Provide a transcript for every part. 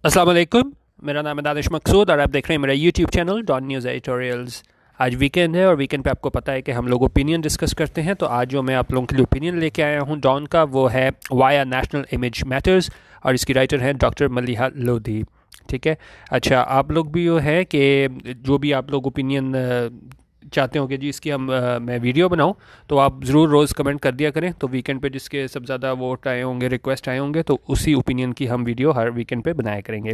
अस्सलाम वालेकुम। मेरा नाम है दानिश मकसूद और आप देख रहे हैं मेरा YouTube channel Dawn news editorials. आज वीकेंड है और वीकेंड पे आपको पता है कि हम लोग ओपिनियन डिस्कस करते हैं। तो आज जो मैं आप लोगों के लिए ओपिनियन लेके आया हूँ डॉन का, वो है why our national image matters, और इसकी राइटर हैं डॉक्टर मलिहा लोधी। ठीक है। अच्छा, आप लोग भी जो है कि जो भी आप लोग ओपिनियन चाहते हो कि जी इसकी मैं वीडियो बनाऊं, तो आप ज़रूर रोज़ कमेंट कर दिया करें। तो वीकेंड पे जिसके सब ज़्यादा वोट आए होंगे, रिक्वेस्ट आए होंगे, तो उसी ओपिनियन की हम वीडियो हर वीकेंड पे बनाया करेंगे।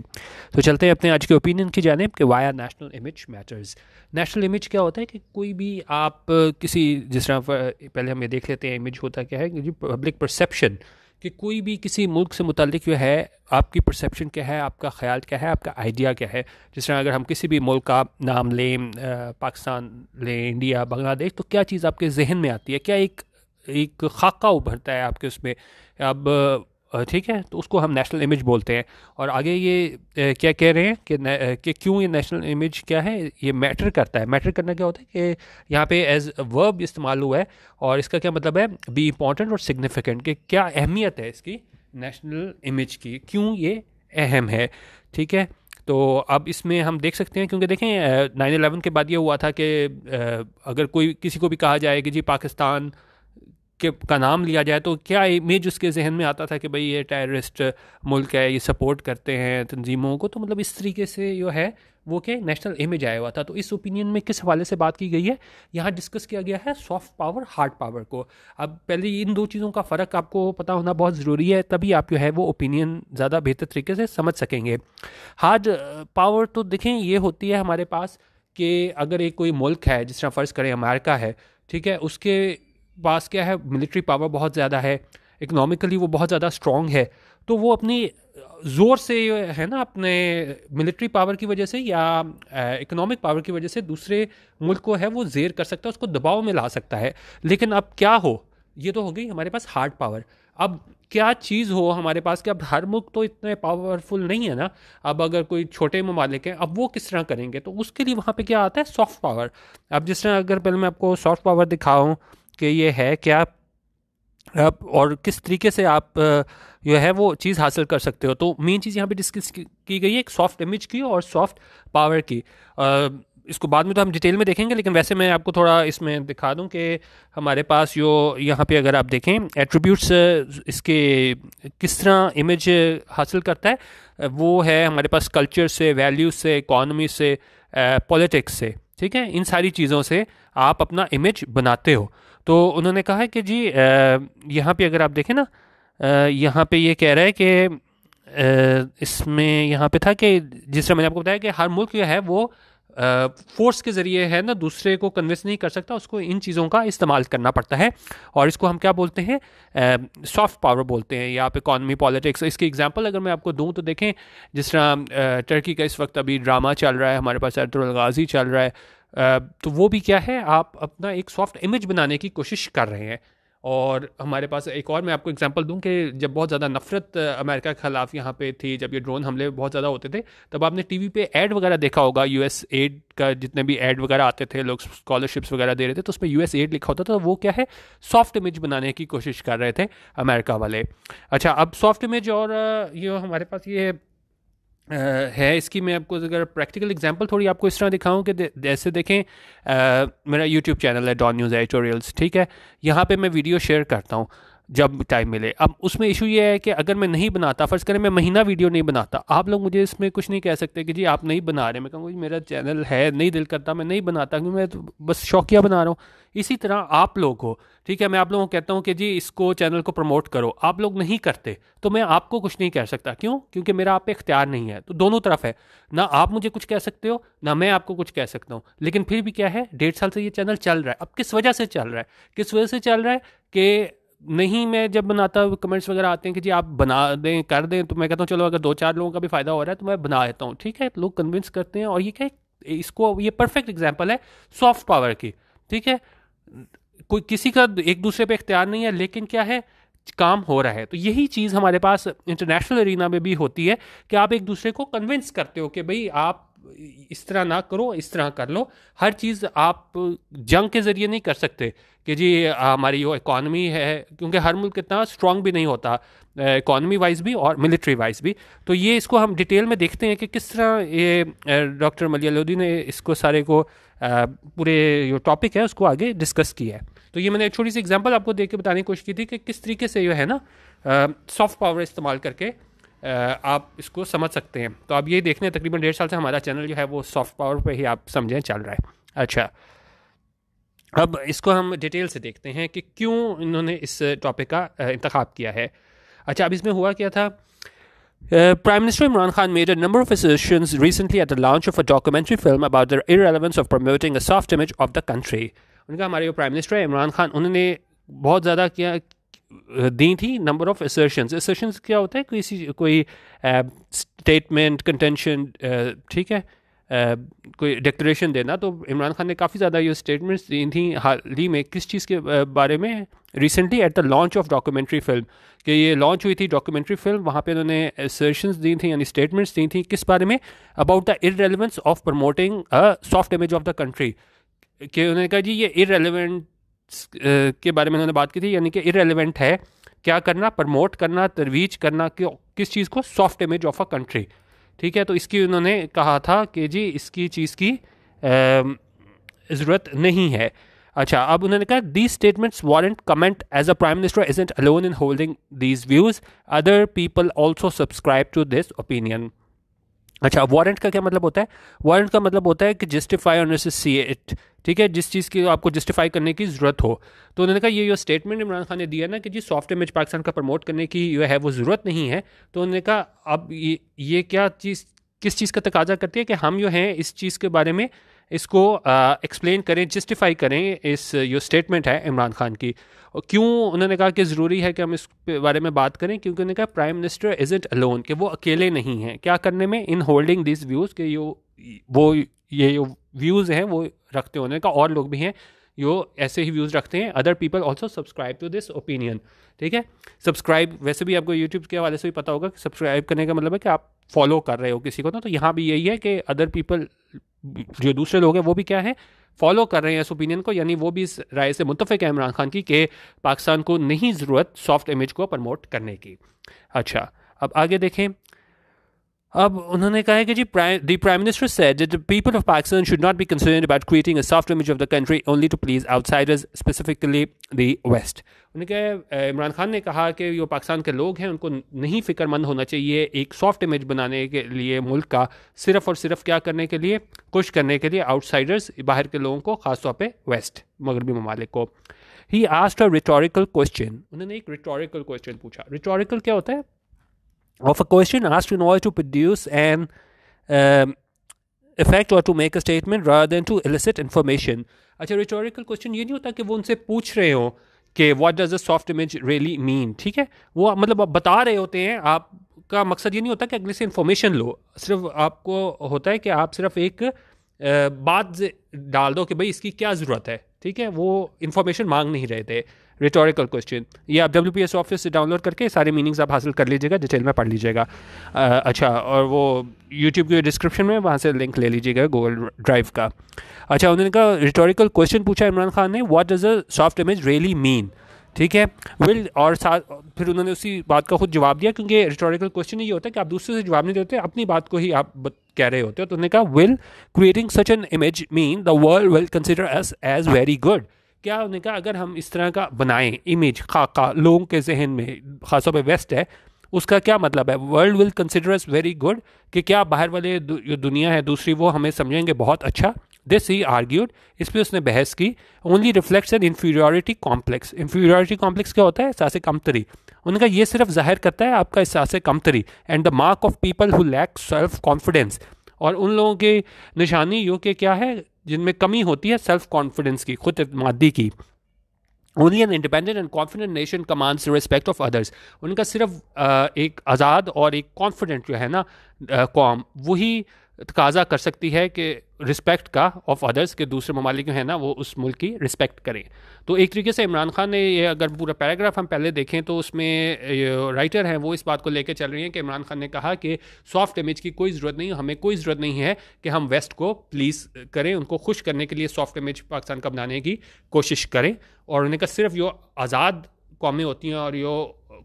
तो चलते हैं अपने आज के ओपिनियन की जानिब कि why our national image matters. National image क्या होता है कि कोई भी आप किसी, जिस तरह पहले हम ये देख लेते हैं इमेज होता क्या है कि जी पब्लिक परसेप्शन, कि कोई भी किसी मुल्क से मुतालिक जो है आपकी परसेप्शन क्या है, आपका ख्याल क्या है, आपका आइडिया क्या है। जिस तरह अगर हम किसी भी मुल्क का नाम लें, पाकिस्तान लें, इंडिया, बांग्लादेश, तो क्या चीज़ आपके जहन में आती है, क्या एक एक खाका उभरता है आपके उसमें। अब ठीक है, तो उसको हम नेशनल इमेज बोलते हैं। और आगे ये क्या कह रहे हैं कि क्यों ये नेशनल इमेज क्या है, ये मैटर करता है। मैटर करना क्या होता है कि यहाँ पे एज वर्ब इस्तेमाल हुआ है, और इसका क्या मतलब है, बी इम्पॉर्टेंट और सिग्निफिकेंट, कि क्या अहमियत है इसकी नेशनल इमेज की, क्यों ये अहम है। ठीक है। तो अब इसमें हम देख सकते हैं, क्योंकि देखें 9/11 के बाद ये हुआ था कि अगर कोई किसी को भी कहा जाए कि जी पाकिस्तान के का नाम लिया जाए, तो क्या इमेज उसके जहन में आता था कि भाई ये टेररिस्ट मुल्क है, ये सपोर्ट करते हैं तंजीमों को। तो मतलब इस तरीके से जो है वो क्या नेशनल इमेज आया हुआ था। तो इस ओपिनियन में किस हवाले से बात की गई है, यहाँ डिस्कस किया गया है सॉफ्ट पावर, हार्ड पावर को। अब पहले इन दो चीज़ों का फ़र्क आपको पता होना बहुत ज़रूरी है, तभी आप जो है वो ओपिनियन ज़्यादा बेहतर तरीके से समझ सकेंगे। हार्ड पावर तो देखें ये होती है हमारे पास कि अगर एक कोई मुल्क है, जिस तरह फ़र्ज़ करें अमेरिका है, ठीक है, उसके पास क्या है, मिलिट्री पावर बहुत ज़्यादा है, इकोनॉमिकली वो बहुत ज़्यादा स्ट्रॉन्ग है। तो वो अपनी ज़ोर से है ना, अपने मिलिट्री पावर की वजह से या इकोनॉमिक पावर की वजह से दूसरे मुल्क को है वो ज़ेर कर सकता है, उसको दबाव में ला सकता है। लेकिन अब क्या हो, ये तो हो गई हमारे पास हार्ड पावर। अब क्या चीज़ हो हमारे पास कि अब हर मुल्क तो इतने पावरफुल नहीं है ना। अब अगर कोई छोटे ममालिक हैं, अब वो किस तरह करेंगे, तो उसके लिए वहाँ पे क्या आता है, सॉफ्ट पावर। अब जिस तरह अगर पहले मैं आपको सॉफ्ट पावर दिखाऊं कि ये है क्या, आप और किस तरीके से आप जो है वो चीज़ हासिल कर सकते हो। तो मेन चीज़ यहाँ पे डिस्कस की गई है एक सॉफ्ट इमेज की और सॉफ्ट पावर की। इसको बाद में तो हम डिटेल में देखेंगे, लेकिन वैसे मैं आपको थोड़ा इसमें दिखा दूं कि हमारे पास जो यहाँ पे अगर आप देखें एट्रीब्यूट्स इसके किस तरह इमेज हासिल करता है, वो है हमारे पास कल्चर से, वैल्यूज से, इकॉनमी से, पॉलिटिक्स से। ठीक है, इन सारी चीज़ों से आप अपना इमेज बनाते हो। तो उन्होंने कहा है कि जी यहाँ पे अगर आप देखें ना, यहाँ पे ये कह रहा है कि इसमें यहाँ पे था कि जिस तरह मैंने आपको बताया कि हर मुल्क जो है वो फोर्स के ज़रिए है ना दूसरे को कन्विंस नहीं कर सकता, उसको इन चीज़ों का इस्तेमाल करना पड़ता है। और इसको हम क्या बोलते हैं, सॉफ्ट पावर बोलते हैं, या आप इकॉनमी, पॉलिटिक्स। इसकी एग्जांपल अगर मैं आपको दूं तो देखें, जिस तरह टर्की का इस वक्त अभी ड्रामा चल रहा है, हमारे पास एर्तुगरुल गाजी चल रहा है। तो वो भी क्या है, आप अपना एक सॉफ्ट इमेज बनाने की कोशिश कर रहे हैं। और हमारे पास एक और मैं आपको एग्जांपल दूं कि जब बहुत ज़्यादा नफरत अमेरिका के ख़िलाफ़ यहाँ पे थी, जब ये ड्रोन हमले बहुत ज़्यादा होते थे, तब आपने टीवी पे ऐड वगैरह देखा होगा, यूएस एड का जितने भी ऐड वगैरह आते थे, लोग स्कॉलरशिप्स वगैरह दे रहे थे, तो उसमें यूएस एड लिखा होता था। तो वो क्या है, सॉफ्ट इमेज बनाने की कोशिश कर रहे थे अमेरिका वाले। अच्छा, अब सॉफ्ट इमेज और ये हमारे पास ये है, इसकी मैं आपको अगर प्रैक्टिकल एग्जांपल थोड़ी आपको इस तरह दिखाऊं कि जैसे देखें, मेरा यूट्यूब चैनल है डॉन न्यूज़ एडिटोरियल्स। ठीक है, यहाँ पे मैं वीडियो शेयर करता हूँ जब टाइम मिले। अब उसमें इशू ये है कि अगर मैं नहीं बनाता, फ़र्ज़ करें मैं महीना वीडियो नहीं बनाता, आप लोग मुझे इसमें कुछ नहीं कह सकते कि जी आप नहीं बना रहे। मैं कहूँगा जी मेरा चैनल है, नहीं दिल करता, मैं नहीं बनाता, क्योंकि मैं तो बस शौकिया बना रहा हूँ। इसी तरह आप लोग हो, ठीक है, मैं आप लोगों को कहता हूँ कि जी इसको चैनल को प्रमोट करो, आप लोग नहीं करते, तो मैं आपको कुछ नहीं कह सकता। क्यों? क्योंकि मेरा आप पे इख्तियार नहीं है। तो दोनों तरफ है, ना आप मुझे कुछ कह सकते हो, ना मैं आपको कुछ कह सकता हूँ। लेकिन फिर भी क्या है, 1.5 साल से ये चैनल चल रहा है। अब किस वजह से चल रहा है, किस वजह से चल रहा है कि नहीं, मैं जब बनाता हूँ कमेंट्स वगैरह आते हैं कि जी आप बना दें, कर दें, तो मैं कहता हूँ चलो अगर 2-4 लोगों का भी फ़ायदा हो रहा है तो मैं बना देता हूँ। ठीक है, लोग कन्विंस करते हैं, और ये क्या है, इसको ये परफेक्ट एग्जाम्पल है सॉफ्ट पावर की। ठीक है, कोई किसी का एक दूसरे पे इख्तियार नहीं है, लेकिन क्या है, काम हो रहा है। तो यही चीज़ हमारे पास इंटरनेशनल एरिना में भी होती है कि आप एक दूसरे को कन्विंस करते हो कि भाई आप इस तरह ना करो, इस तरह कर लो। हर चीज़ आप जंग के ज़रिए नहीं कर सकते कि जी हमारी जो इकॉनमी है, क्योंकि हर मुल्क इतना स्ट्रांग भी नहीं होता इकॉनमी वाइज भी और मिलिट्री वाइज भी। तो ये इसको हम डिटेल में देखते हैं कि किस तरह ये डॉक्टर मलिया लोधी ने इसको सारे को पूरे जो टॉपिक है उसको आगे डिस्कस किया है। तो ये मैंने एक छोटी सी एग्जांपल आपको दे के बताने की कोशिश की थी कि किस तरीके से जो है ना सॉफ्ट पावर इस्तेमाल करके आप इसको समझ सकते हैं। तो आप ये देखने हैं तकरीबन 1.5 साल से हमारा चैनल जो है वो सॉफ्ट पावर पे ही आप समझें चल रहा है। अच्छा, अब इसको हम डिटेल से देखते हैं कि क्यों इन्होंने इस टॉपिक का इंतखाब किया है। अच्छा, अब इसमें हुआ क्या था? Prime Minister Imran Khan made a number of assertions recently at the launch of a documentary film about the irrelevance of promoting a soft image of the country. उनका हमारे जो प्राइम मिनिस्टर है इमरान खान, उन्होंने बहुत ज़्यादा क्या दी थी नंबर ऑफ असर्शंस क्या होता है? कोई स्टेटमेंट कंटेंशन, ठीक है, कोई डिक्लेरेशन देना। तो इमरान खान ने काफ़ी ज़्यादा ये स्टेटमेंट्स दी थी हाल ही में। किस चीज़ के बारे में? Recently at the launch of documentary film, कि ये लॉन्च हुई थी डॉक्यूमेंट्री फिल्म, वहाँ पे उन्होंने असर्शंस दी थी यानी स्टेटमेंट्स दी थी। किस बारे में? About the irrelevance of promoting a soft image of the country. कि उन्होंने कहा जी ये इररेलेवेंट के बारे में उन्होंने बात की थी, यानी कि इररेलेवेंट है क्या करना? प्रमोट करना, तरवीज करना कि किस चीज़ को? Soft image of a country. ठीक है, तो इसकी उन्होंने कहा था कि जी इसकी चीज़ की ज़रूरत नहीं है। अच्छा, अब उन्होंने कहा these statements warrant comment as a prime minister isn't alone in holding these views, other people also subscribe to this opinion. अच्छा, वारंट का क्या मतलब होता है? वारंट का मतलब होता है कि जस्टिफाई और नेसेसिएट, ठीक है, जिस चीज़ की आपको जस्टिफाई करने की ज़रूरत हो। तो उन्होंने कहा ये जो स्टेटमेंट इमरान खान ने दिया ना कि जी सॉफ्ट इमेज पाकिस्तान का प्रमोट करने की जो है वो ज़रूरत नहीं है, तो उन्होंने कहा अब ये क्या चीज़, किस चीज़ का तकाजा करती है कि हम जो हैं इस चीज़ के बारे में इसको एक्सप्लेन करें, जस्टिफाई करें इस जो स्टेटमेंट है इमरान खान की। और क्यों उन्होंने कहा कि ज़रूरी है कि हम इस बारे में बात करें? क्योंकि उन्होंने कहा प्राइम मिनिस्टर इज़ंट अलोन, कि वो अकेले नहीं हैं क्या करने में? इन होल्डिंग दिस व्यूज़, के ये जो व्यूज़ हैं वो रखते होने का और लोग भी हैं जो ऐसे ही व्यूज़ रखते हैं। Other people also subscribe to this opinion. ठीक है, सब्सक्राइब वैसे भी आपको यूट्यूब के हवाले से भी पता होगा कि सब्सक्राइब करने का मतलब है कि आप फॉलो कर रहे हो किसी को ना। तो यहाँ भी यही है कि अदर पीपल, जो दूसरे लोग हैं वो भी क्या है? फॉलो कर रहे हैं इस ओपिनियन को, यानी वो भी इस राय से मुत्तफिक है इमरान खान की कि पाकिस्तान को नहीं ज़रूरत सॉफ्ट इमेज को प्रमोट करने की। अच्छा, अब आगे देखें। अब उन्होंने कहा है कि जी the prime minister said that the people of Pakistan should not be concerned about creating a soft image of the country only to please outsiders, specifically the west. उन्होंने कहा, इमरान खान ने कहा कि जो पाकिस्तान के लोग हैं उनको नहीं फिक्रमंद होना चाहिए एक सॉफ्ट इमेज बनाने के लिए मुल्क का, सिर्फ और सिर्फ क्या करने के लिए? खुश करने के लिए आउटसाइडर्स, बाहर के लोगों को, खासतौर पर वेस्ट मगरबी ममालिक को। He asked a rhetorical question, उन्होंने एक रिटोरिकल क्वेश्चन पूछा। रिटोरिकल क्या होता है? Of a question asked in order to produce an effect or to make a statement rather than to elicit information. अच्छा, rhetorical question ये नहीं होता कि वो उनसे पूछ रहे हो कि what does a soft image really mean, ठीक है, वो मतलब आप बता रहे होते हैं। आपका मकसद ये नहीं होता कि अगले से इन्फॉर्मेशन लो, सिर्फ आपको होता है कि आप सिर्फ एक बात डाल दो कि भाई इसकी क्या ज़रूरत है। ठीक है, वो इन्फॉर्मेशन मांग नहीं रहे थे। रिटोरिकल क्वेश्चन, ये आप WPS ऑफिस से डाउनलोड करके सारे मीनिंग्स आप हासिल कर लीजिएगा, डिटेल में पढ़ लीजिएगा। अच्छा, और वो यूट्यूब के डिस्क्रिप्शन में वहाँ से लिंक ले लीजिएगा गूगल ड्राइव का। अच्छा, उन्होंने कहा रिटोरिकल क्वेश्चन पूछा इमरान खान ने, what does a soft image really mean. ठीक है, विल, और साथ फिर उन्होंने उसी बात का खुद जवाब दिया, क्योंकि रिटोरिकल क्वेश्चन ये होता है कि आप दूसरे से जवाब नहीं देते, अपनी बात को ही आप कह रहे होते हो। तो उन्होंने कहा will creating such an image mean the world will consider us as very good. क्या उन्होंने कहा अगर हम इस तरह का बनाएं इमेज, खाका लोगों के जहन में, खासतौर पर वेस्ट है, उसका क्या मतलब है? World will consider us very good, कि क्या बाहर वाले जो दुनिया है दूसरी वो हमें समझेंगे बहुत अच्छा। दिस ही आर्ग्यूड, इस पर उसने बहस की, only reflects an inferiority complex. Inferiority complex क्या होता है? एहसास कमतरी। उनका ये सिर्फ जाहिर करता है आपका एहसास कमतरी, and the mark of people who lack self confidence, और उन लोगों की निशानी जो कि क्या है, जिनमें कमी होती है सेल्फ कॉन्फिडेंस की, खुद एतमादी की। Only an independent and confident nation commands respect of others. उनका सिर्फ एक आज़ाद और एक कॉन्फिडेंट जो है ना कौम, वही तकाजा कर सकती है कि रिस्पेक्ट का ऑफ अदर्स, के दूसरे ममालिक जो है ना वो उस मुल्क की रिस्पेक्ट करें। तो एक तरीके से इमरान खान ने ये, अगर पूरा पैराग्राफ हम पहले देखें तो उसमें राइटर हैं वो इस बात को लेकर चल रही हैं कि इमरान खान ने कहा कि सॉफ्ट इमेज की कोई ज़रूरत नहीं, हमें कोई ज़रूरत नहीं है कि हम वेस्ट को प्लीज़ करें, उनको खुश करने के लिए सॉफ्ट इमेज पाकिस्तान का बनाने की कोशिश करें। और उन्होंने कहा सिर्फ जो आज़ाद कौमें होती हैं और जो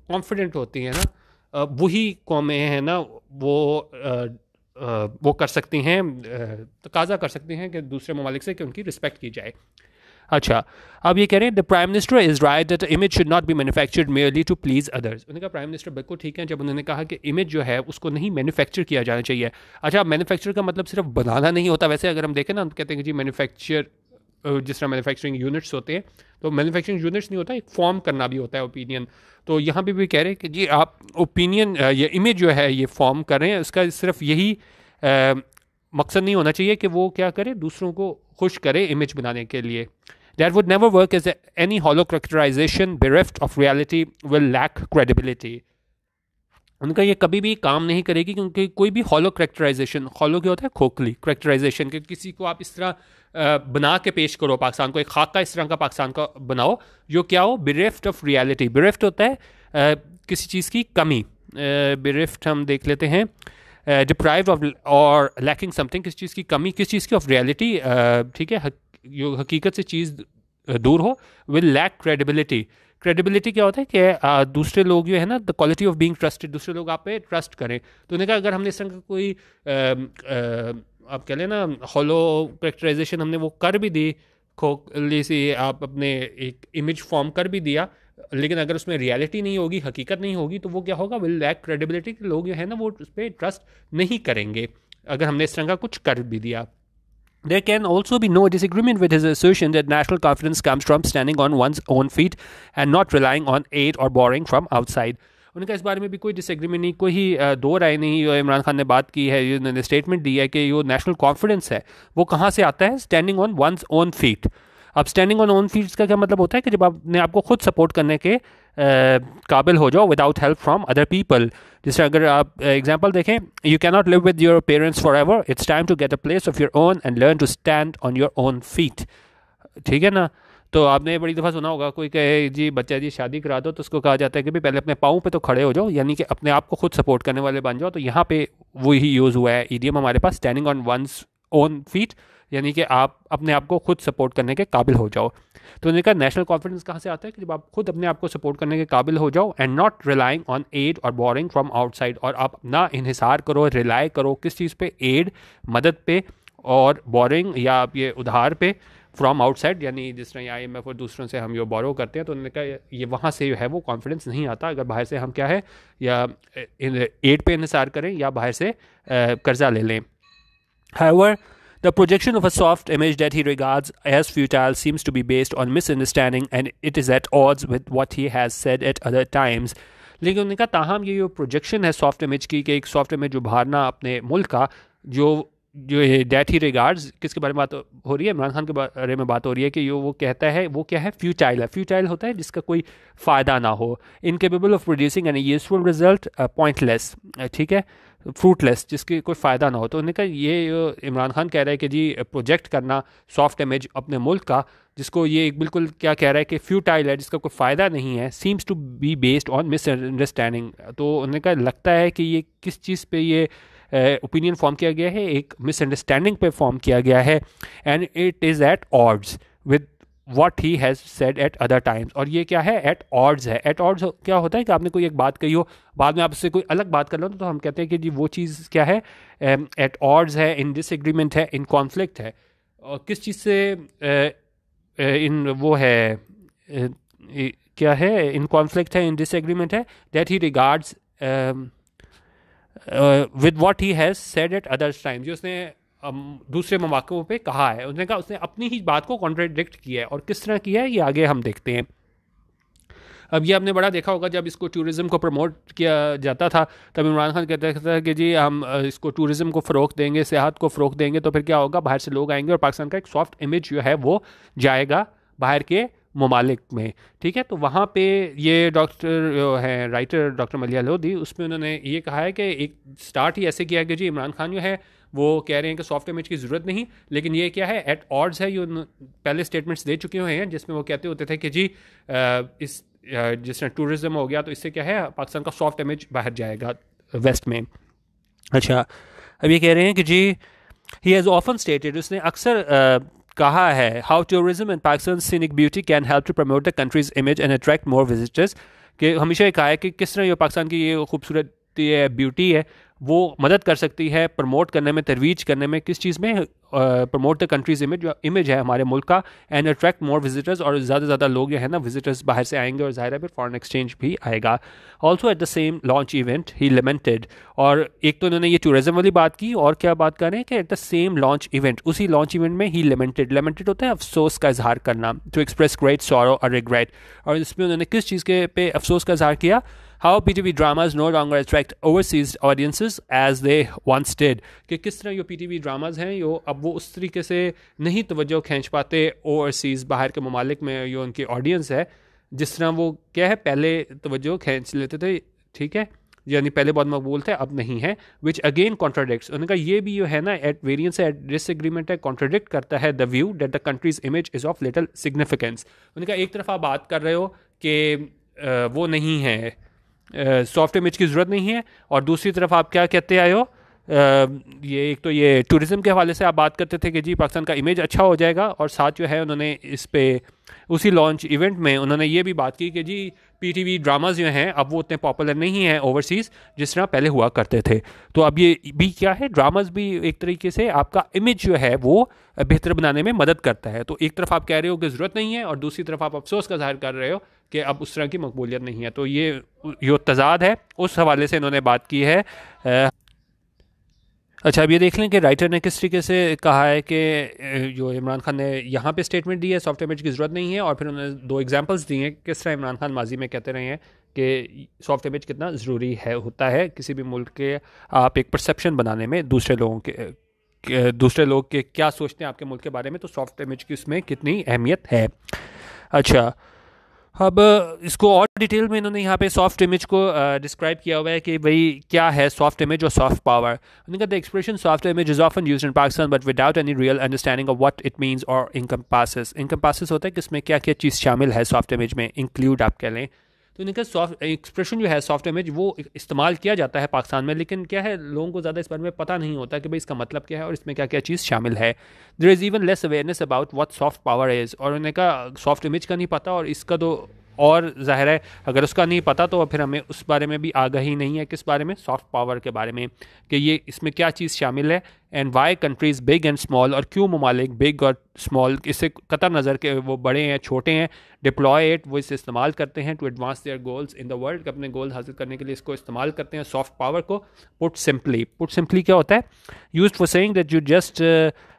कॉन्फिडेंट होती हैं ना, वही कौमें हैं ना वो कर सकती हैं, तकाजा कर सकती हैं कि दूसरे ममालिक से कि उनकी रिस्पेक्ट की जाए। अच्छा, अब ये कह रहे हैं the prime minister is right that image should not be manufactured merely to please others. उन्होंने कहा प्राइम मिनिस्टर बिल्कुल ठीक है जब उन्होंने कहा कि इमेज जो है उसको नहीं मैन्युफैक्चर किया जाना चाहिए। अच्छा, मैन्युफैक्चर का मतलब सिर्फ बनाना नहीं होता, वैसे अगर हम देखें ना, हम कहते हैं कि जी मैन्युफैक्चर, जिस तरह मैन्युफैक्चरिंग यूनिट्स होते हैं, तो मैन्युफैक्चरिंग यूनिट्स नहीं होता, एक फॉर्म करना भी होता है ओपिनियन। तो यहाँ पे भी कह रहे हैं कि जी आप ओपिनियन, ये इमेज जो है ये फॉर्म कर रहे हैं, उसका सिर्फ यही मकसद नहीं होना चाहिए कि वो क्या करे, दूसरों को खुश करे इमेज बनाने के लिए। That would never work as any hollow characterization bereft of reality will lack credibility. उनका ये कभी भी काम नहीं करेगी क्योंकि कोई भी हॉलो करेक्टराइजेशन, हॉलो क्या होता है, खोखली करेक्टराइजेशन, कि किसी को आप इस तरह बना के पेश करो पाकिस्तान को, एक खाका इस तरह का पाकिस्तान का बनाओ जो क्या हो, बिरेफ्ट ऑफ रियलिटी। बिरेफ्ट होता है किसी चीज़ की कमी, बिरेफ्ट हम देख लेते हैं, डिप्राइव्ड ऑफ और लैकिंग समथिंग, किसी चीज़ की कमी, किस चीज़ की, ऑफ रियलिटी, ठीक है, जो हकीकत से चीज़ दूर हो, विल लैक क्रेडिबिलिटी। क्रेडिबिलिटी क्या होता है कि दूसरे लोग जो है ना, the quality of being trusted, दूसरे लोग आप पे ट्रस्ट करें। तो उन्होंने कहा अगर हमने इस तरह का कोई आप कह लें ना हॉलो करेक्टराइजेशन हमने वो कर भी दी, खोखली सी आप अपने एक इमेज फॉर्म कर भी दिया, लेकिन अगर उसमें रियलिटी नहीं होगी, हकीकत नहीं होगी, तो वो क्या होगा, विल लैक क्रेडिबिलिटी, लोग जो है ना वो उस पर ट्रस्ट नहीं करेंगे अगर हमने इस तरह का कुछ कर भी दिया। There can also be no disagreement with his assertion that national confidence comes from standing on one's own feet and not relying on aid or borrowing from outside. उनका इस बारे में भी कोई डिसएग्रीमेंट नहीं, कोई दो राय नहीं। इमरान खान ने बात की है, उन्होंने स्टेटमेंट दी है कि जो नेशनल कॉन्फिडेंस है वो कहाँ से आता है, standing on one's own feet. अब स्टैंडिंग ऑन ओन फीट का क्या मतलब होता है कि जब आपने आपको खुद सपोर्ट करने के काबिल हो जाओ without help from other people. जैसे अगर आप एग्जांपल देखें, you can not live with your parents forever, it's time to get a place of your own and learn to stand on your own feet. ठीक है ना। तो आपने बड़ी दफ़ा सुना होगा, कोई कहे जी बच्चा जी शादी करा दो, तो उसको कहा जाता है कि भाई पहले अपने पाँव पे तो खड़े हो जाओ, यानी कि अपने आप को खुद सपोर्ट करने वाले बन जाओ। तो यहाँ पे वही यूज़ हुआ है ईडीएम हमारे पास, standing on one's own feet, यानी कि आप अपने आप को खुद सपोर्ट करने के काबिल हो जाओ। तो उन्होंने कहा नेशनल कॉन्फिडेंस कहाँ से आता है कि जब आप खुद अपने आप को सपोर्ट करने के काबिल हो जाओ, and not relying on aid or borrowing from outside, और आप ना इन्हिसार करो, रिलाई करो किस चीज़ पे, एड मदद पे, और बोरिंग या आप ये उधार पे, फ्रॉम आउटसाइड यानी जिस तरह IMF और दूसरों से हम जो बोरो करते हैं। तो उन्होंने कहा ये वहाँ से जो है वो कॉन्फिडेंस नहीं आता अगर बाहर से हम क्या है या एड पे इन्हिसार करें या बाहर से कर्जा ले लें। However, the projection of a soft image that he regards as futile seems to be based on misunderstanding, and it is at odds with what he has said at other times. लेकिन उन्होंने कहा ताहम ये जो projection है soft image की, कि एक सॉफ्ट इमेज उभारना अपने मुल्क का, जो डेट ही रिगार्ड्स, किसके बारे में बात हो रही है, इमरान खान के बारे में बात हो रही है कि वो कहता है वो क्या है, फ्यूटाइल है। फ्यूटाइल होता है जिसका कोई फ़ायदा ना हो, incapable of producing an useful result, pointless, ठीक है, फ्रूटलेस, जिसकी कोई फ़ायदा ना हो। तो उन्होंने कहा ये इमरान खान कह रहा है कि जी प्रोजेक्ट करना सॉफ्ट इमेज अपने मुल्क का, जिसको ये एक बिल्कुल क्या कह रहा है कि फ्यूटाइल है, जिसका कोई फ़ायदा नहीं है, seems to be based on misunderstanding. तो उन्होंने कहा लगता है कि ये किस चीज़ पे ये ओपिनियन फॉर्म किया गया है, एक मिसअंडरस्टैंडिंग पे फॉर्म किया गया है, and it is at odds with what he has said at other times। और ये क्या है, at odds है। at odds क्या होता है कि आपने कोई एक बात कही हो, बाद में आपसे कोई अलग बात कर लो, तो हम कहते हैं कि जी वो चीज़ क्या है, at odds है, in disagreement है, in conflict है। और किस चीज़ से इन वो है क्या है, in conflict है, in disagreement है, that he regards with what he has said at other times, जो उसने दूसरे मौक़ों पे कहा है। उसने कहा उसने अपनी ही बात को कॉन्ट्रडिक्ट किया है, और किस तरह किया है ये आगे हम देखते हैं। अब ये आपने बड़ा देखा होगा, जब इसको टूरिज़म को प्रमोट किया जाता था तब इमरान खान कहता था कि जी हम इसको टूरिज़म को फ़रोग़ देंगे, सियाहत को फ़रोग़ देंगे, तो फिर क्या होगा, बाहर से लोग आएंगे और पाकिस्तान का एक सॉफ्ट इमेज जो है वो जाएगा बाहर के ममालिक में, ठीक है। तो वहाँ पे ये डॉक्टर जो है राइटर डॉक्टर मलिया लोधी, उसमें उन्होंने ये कहा है कि एक स्टार्ट ही ऐसे किया कि जी इमरान खान जो है वो कह रहे हैं कि सॉफ्ट इमेज की ज़रूरत नहीं, लेकिन ये क्या है एट ऑड्स है, ये पहले स्टेटमेंट्स दे चुके हुए हैं जिसमें वो कहते होते थे कि जी इस जिस तरह टूरिज़्म हो गया तो इससे क्या है पाकिस्तान का सॉफ्ट इमेज बाहर जाएगा वेस्ट में। अच्छा, अब ये कह रहे हैं कि जी ही हैज़ ऑफन स्टेटेड, उसने अक्सर कहा है how tourism and Pakistan scenic beauty can help to promote the country's image and attract more visitors, कि हमेशा ये कहा है कि किस तरह ये पाकिस्तान की ये खूबसूरती है, ब्यूटी है, वो मदद कर सकती है प्रमोट करने में, तरवीज करने में, किस चीज़ में, प्रमोट द कंट्रीज इमेज, जो इमेज है हमारे मुल्क का, एंड अट्रैक्ट मोर विजिटर्स, और ज़्यादा से ज़्यादा लोग जो है ना विजिटर्स बाहर से आएंगे और ज़ाहिर है फिर फॉरेन एक्सचेंज भी आएगा। Also at the same launch event he lamented, और एक तो उन्होंने ये टूरिज्म वाली बात की, और क्या बात कर रहे हैं कि eight the same launch event, उसी लॉन्च इवेंट में ही लिमेंटेड होता है अफसोस का इजहार करना, टू एक्सप्रेस ग्रेट सॉरो और रिग्रेट, और इसमें उन्होंने किस चीज़ के पे अफसोस का इजहार किया, how PTV dramas no longer attract overseas audiences as they once did, कि किस तरह जो PTV ड्रामाज हैं यो अब वो उस तरीके से नहीं तवज्जो खींच पाते ओवरसीज़ बाहर के ममालिक में जो उनकी ऑडियंस है, जिस तरह वो क्या है पहले तवज्जो खींच लेते थे, ठीक है, यानी पहले बहुत मकबूल थे अब नहीं है, विच अगेन कॉन्ट्राडिक्ट्स, उनका ये भी जो है ना एट वेरियंस है, एट डिसएग्रीमेंट है, कॉन्ट्राडिक्ट करता है the view that the country's image is of little significance. उनका एक तरफ आप बात कर रहे हो कि वो नहीं है, सॉफ्ट इमेज की ज़रूरत नहीं है, और दूसरी तरफ आप क्या कहते आए हो, ये एक तो ये टूरिज़्म के हवाले से आप बात करते थे कि जी पाकिस्तान का इमेज अच्छा हो जाएगा, और साथ जो है उन्होंने इस पे उसी लॉन्च इवेंट में उन्होंने ये भी बात की कि जी PTV ड्रामाज जो हैं अब वो उतने पॉपुलर नहीं हैं ओवरसीज़ जिस तरह पहले हुआ करते थे। तो अब ये भी क्या है, ड्रामाज भी एक तरीके से आपका इमेज जो है वो बेहतर बनाने में मदद करता है। तो एक तरफ आप कह रहे हो कि ज़रूरत नहीं है, और दूसरी तरफ आप अफसोस का जाहिर कर रहे हो कि अब उस तरह की मकबूलियत नहीं है। तो ये तजाद है, उस हवाले से इन्होंने बात की है। अच्छा, अब ये देख लें कि राइटर ने किस तरीके से कहा है कि जो इमरान खान ने यहाँ पे स्टेटमेंट दी है सॉफ्ट इमेज की ज़रूरत नहीं है, और फिर उन्होंने दो एग्जांपल्स दिए हैं किस तरह इमरान खान माजी में कहते रहे हैं कि सॉफ्ट इमेज कितना ज़रूरी है होता है किसी भी मुल्क के आप एक परसेप्शन बनाने में, दूसरे लोग के क्या सोचते हैं आपके मुल्क के बारे में, तो सॉफ्ट इमेज की उसमें कितनी अहमियत है। अच्छा, अब इसको और डिटेल में इन्होंने यहाँ पे सॉफ्ट इमेज को डिस्क्राइब किया हुआ है कि भाई क्या है सॉफ्ट इमेज और सॉफ्ट पावर। उन्होंने कहा the expression soft image is often used in Pakistan but without any real understanding of what it means और इनकम्पासेस होता है कि इसमें क्या क्या चीज़ शामिल है सॉफ्ट इमेज में, इंक्लूड आप कह लें। तो इन्होंने कहा सॉफ्ट एक्सप्रेशन जो है सॉफ्ट इमेज वो इस्तेमाल किया जाता है पाकिस्तान में, लेकिन क्या है लोगों को ज़्यादा इस बारे में पता नहीं होता कि भाई इसका मतलब क्या है और इसमें क्या क्या चीज़ शामिल है। There is even less awareness about what soft power is, और उन्होंने कहा सॉफ्ट इमेज का नहीं पता और इसका तो और ज़ाहिर है अगर उसका नहीं पता तो फिर हमें उस बारे में भी आगाही नहीं है, किस बारे में, सॉफ्ट पावर के बारे में, कि ये इसमें क्या चीज़ शामिल है, and why countries big and small, और क्यों ममालिक बिग और स्मॉल इससे कतर नज़र के वो बड़े हैं छोटे हैं, डिप्लॉय इट वो इसे इस्तेमाल करते हैं to advance their goals in the world, अपने गोल हासिल करने के लिए इसको इस्तेमाल करते हैं सॉफ्ट पावर को। पुट सिंपली क्या होता है, use for saying that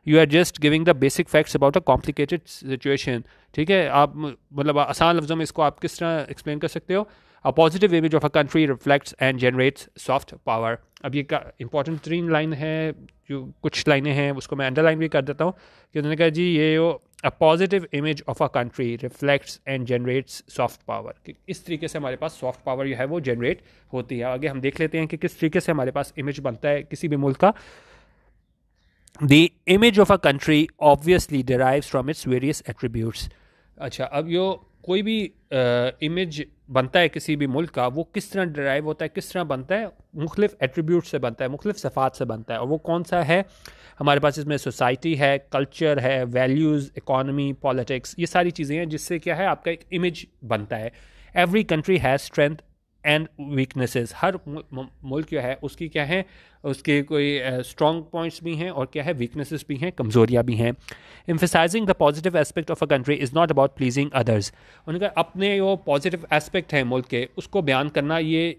you are just giving the basic facts about a complicated situation, ठीक है। आप मतलब आसान लफ्ज़ों में इसको आप किस तरह एक्सप्लेन कर सकते हो, अ positive image of a country reflects and generates soft power. अब ये का इंपॉर्टेंट 3 लाइन है, जो कुछ लाइनें हैं उसको मैं अंडरलाइन भी कर देता हूँ कि उन्होंने कहा जी ये अ positive image of a country reflects and generates soft power, कि इस तरीके से हमारे पास सॉफ्ट पावर जो है वो जनरेट होती है। आगे हम देख लेते हैं कि किस तरीके से हमारे पास इमेज बनता है किसी भी मुल्क का। The image of a country obviously derives from its various attributes. अच्छा, अब यो कोई भी इमेज बनता है किसी भी मुल्क का, वो किस तरह डिराइव होता है, किस तरह बनता है, मुख्तलिफ एट्रीब्यूट से बनता है, मुख्तलिफ सफ़ात से बनता है, और वो कौन सा है हमारे पास, इसमें सोसाइटी है, कल्चर है, वैल्यूज़, इकॉनमी, पॉलिटिक्स, ये सारी चीज़ें हैं जिससे क्या है आपका एक इमेज बनता है। Every country has strength and weaknesses, हर मुल्क जो है उसकी क्या है, उसके कोई स्ट्रॉन्ग पॉइंट्स भी हैं और क्या है वीकनेसेस भी हैं, कमज़ोरियाँ भी हैं। Emphasizing the positive aspect of a country is not about pleasing others, उनका अपने वो पॉजिटिव एस्पेक्ट हैं मुल्क के उसको बयान करना, ये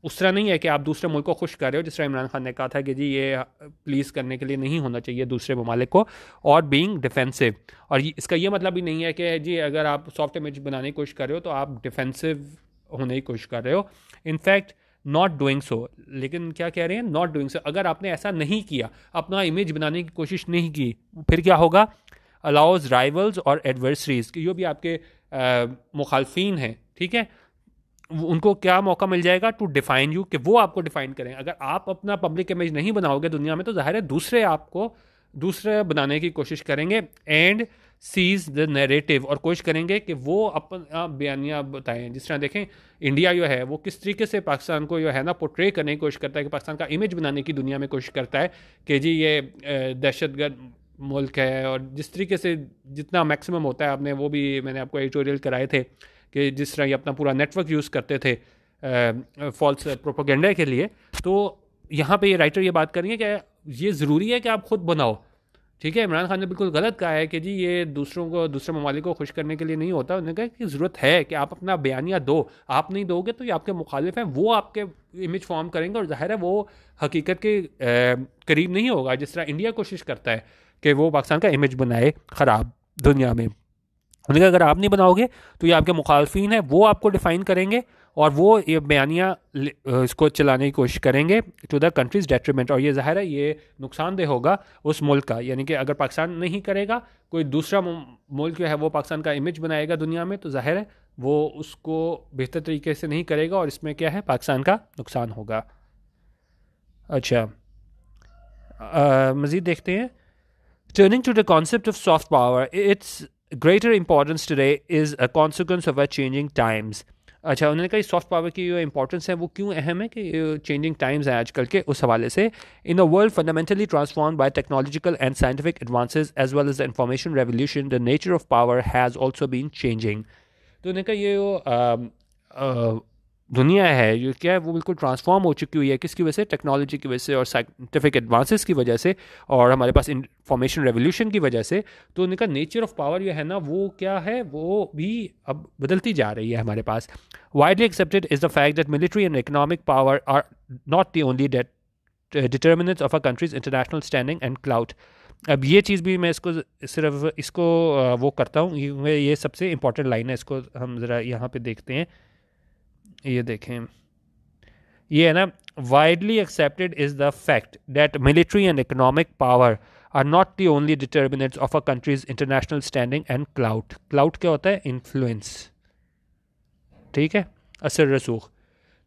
उस तरह नहीं है कि आप दूसरे मुल्क को खुश कर रहे हो, जिस तरह इमरान खान ने कहा था कि जी ये प्लीज़ करने के लिए नहीं होना चाहिए दूसरे ममालिक को, और बीइंग डिफेंसिव, और इसका ये मतलब भी नहीं है कि जी अगर आप सॉफ्ट इमेज बनाने की कोशिश कर रहे हो तो आप डिफेंसिव होने की कोशिश कर रहे हो। इनफैक्ट नॉट डूइंग सो, लेकिन क्या कह रहे हैं, नॉट डूइंग सो, अगर आपने ऐसा नहीं किया, अपना इमेज बनाने की कोशिश नहीं की, फिर क्या होगा, अलाउज राइवल्स और एडवर्सरीज, जो भी आपके मुखालफीन हैं, ठीक है, उनको क्या मौका मिल जाएगा टू डिफाइन यू, कि वो आपको डिफाइन करें। अगर आप अपना पब्लिक इमेज नहीं बनाओगे दुनिया में, तो जाहिर है दूसरे आपको दूसरे बनाने की कोशिश करेंगे। एंड सीज द नैरेटिव, और कोशिश करेंगे कि वो अपना बयानियाँ बताएं। जिस तरह देखें इंडिया जो है वो किस तरीके से पाकिस्तान को जो है ना पोर्ट्रे करने की कोशिश करता है, कि पाकिस्तान का इमेज बनाने की दुनिया में कोशिश करता है कि जी ये दहशतगर्द मुल्क है। और जिस तरीके से जितना मैक्सिमम होता है, आपने वो भी मैंने आपको एडिटोरियल कराए थे कि जिस तरह ये अपना पूरा नेटवर्क यूज़ करते थे फॉल्स प्रोपोगेंडा के लिए। तो यहाँ पे ये राइटर ये बात कर रही है कि ये ज़रूरी है कि आप खुद बनाओ, ठीक है। इमरान खान ने बिल्कुल गलत कहा है कि जी ये दूसरों को, दूसरे ममालिक को खुश करने के लिए नहीं होता। उन्होंने कहा कि ज़रूरत है कि आप अपना बयानिया दो, आप नहीं दोगे तो ये आपके मुखालिफ हैं, वो आपके इमेज फॉर्म करेंगे, और जाहिर है वो हकीकत के करीब नहीं होगा। जिस तरह इंडिया कोशिश करता है कि वो पाकिस्तान का इमेज बनाए ख़राब दुनिया में। उन्होंने कहा अगर आप नहीं बनाओगे तो ये आपके मुखालफीन हैं, वो आपको डिफ़ाइन करेंगे और वो ये बयानिया इसको चलाने की कोशिश करेंगे टू द कंट्रीज़ डेट्रीमेंट। और ये ज़ाहिर है ये नुकसानदेह होगा उस मुल्क का, यानी कि अगर पाकिस्तान नहीं करेगा, कोई दूसरा मुल्क जो है वो पाकिस्तान का इमेज बनाएगा दुनिया में, तो ज़ाहिर है वो उसको बेहतर तरीके से नहीं करेगा, और इसमें क्या है, पाकिस्तान का नुकसान होगा। अच्छा, मज़ीद देखते हैं। Turning to the concept of soft power, it's greater importance today is a consequence of our changing times। अच्छा, उन्होंने कहा सॉफ्ट पावर की जो इंपॉर्टेंस है वो क्यों अहम है, कि चेंजिंग टाइम्स हैं आजकल के, उस हवाले से। In a world fundamentally transform by technological and scientific advances as well as the information revolution, the nature of power has also been changing. तो उन्होंने कहा ये दुनिया है ये क्या है, वो बिल्कुल ट्रांसफॉर्म हो चुकी हुई है। किसकी वजह से? टेक्नोलॉजी की वजह से और साइंटिफिक एडवांसेस की वजह से, और हमारे पास इंफॉर्मेशन रेवोल्यूशन की वजह से। तो उनका नेचर ऑफ पावर जो है ना वो क्या है, वो भी अब बदलती जा रही है हमारे पास। Widely accepted is the fact that military and economic power are not the only determinants of a country's international standing and clout. अब ये चीज़ भी मैं इसको सिर्फ इसको वो करता हूँ, ये सबसे इंपॉर्टेंट लाइन है, इसको हम ज़रा यहाँ पे देखते हैं। ये देखें, ये है ना, widely accepted is the fact that military and economic power are not the only determinants of a country's international standing and clout. Clout क्या होता है? इन्फ्लुएंस, ठीक है, असर रसूख।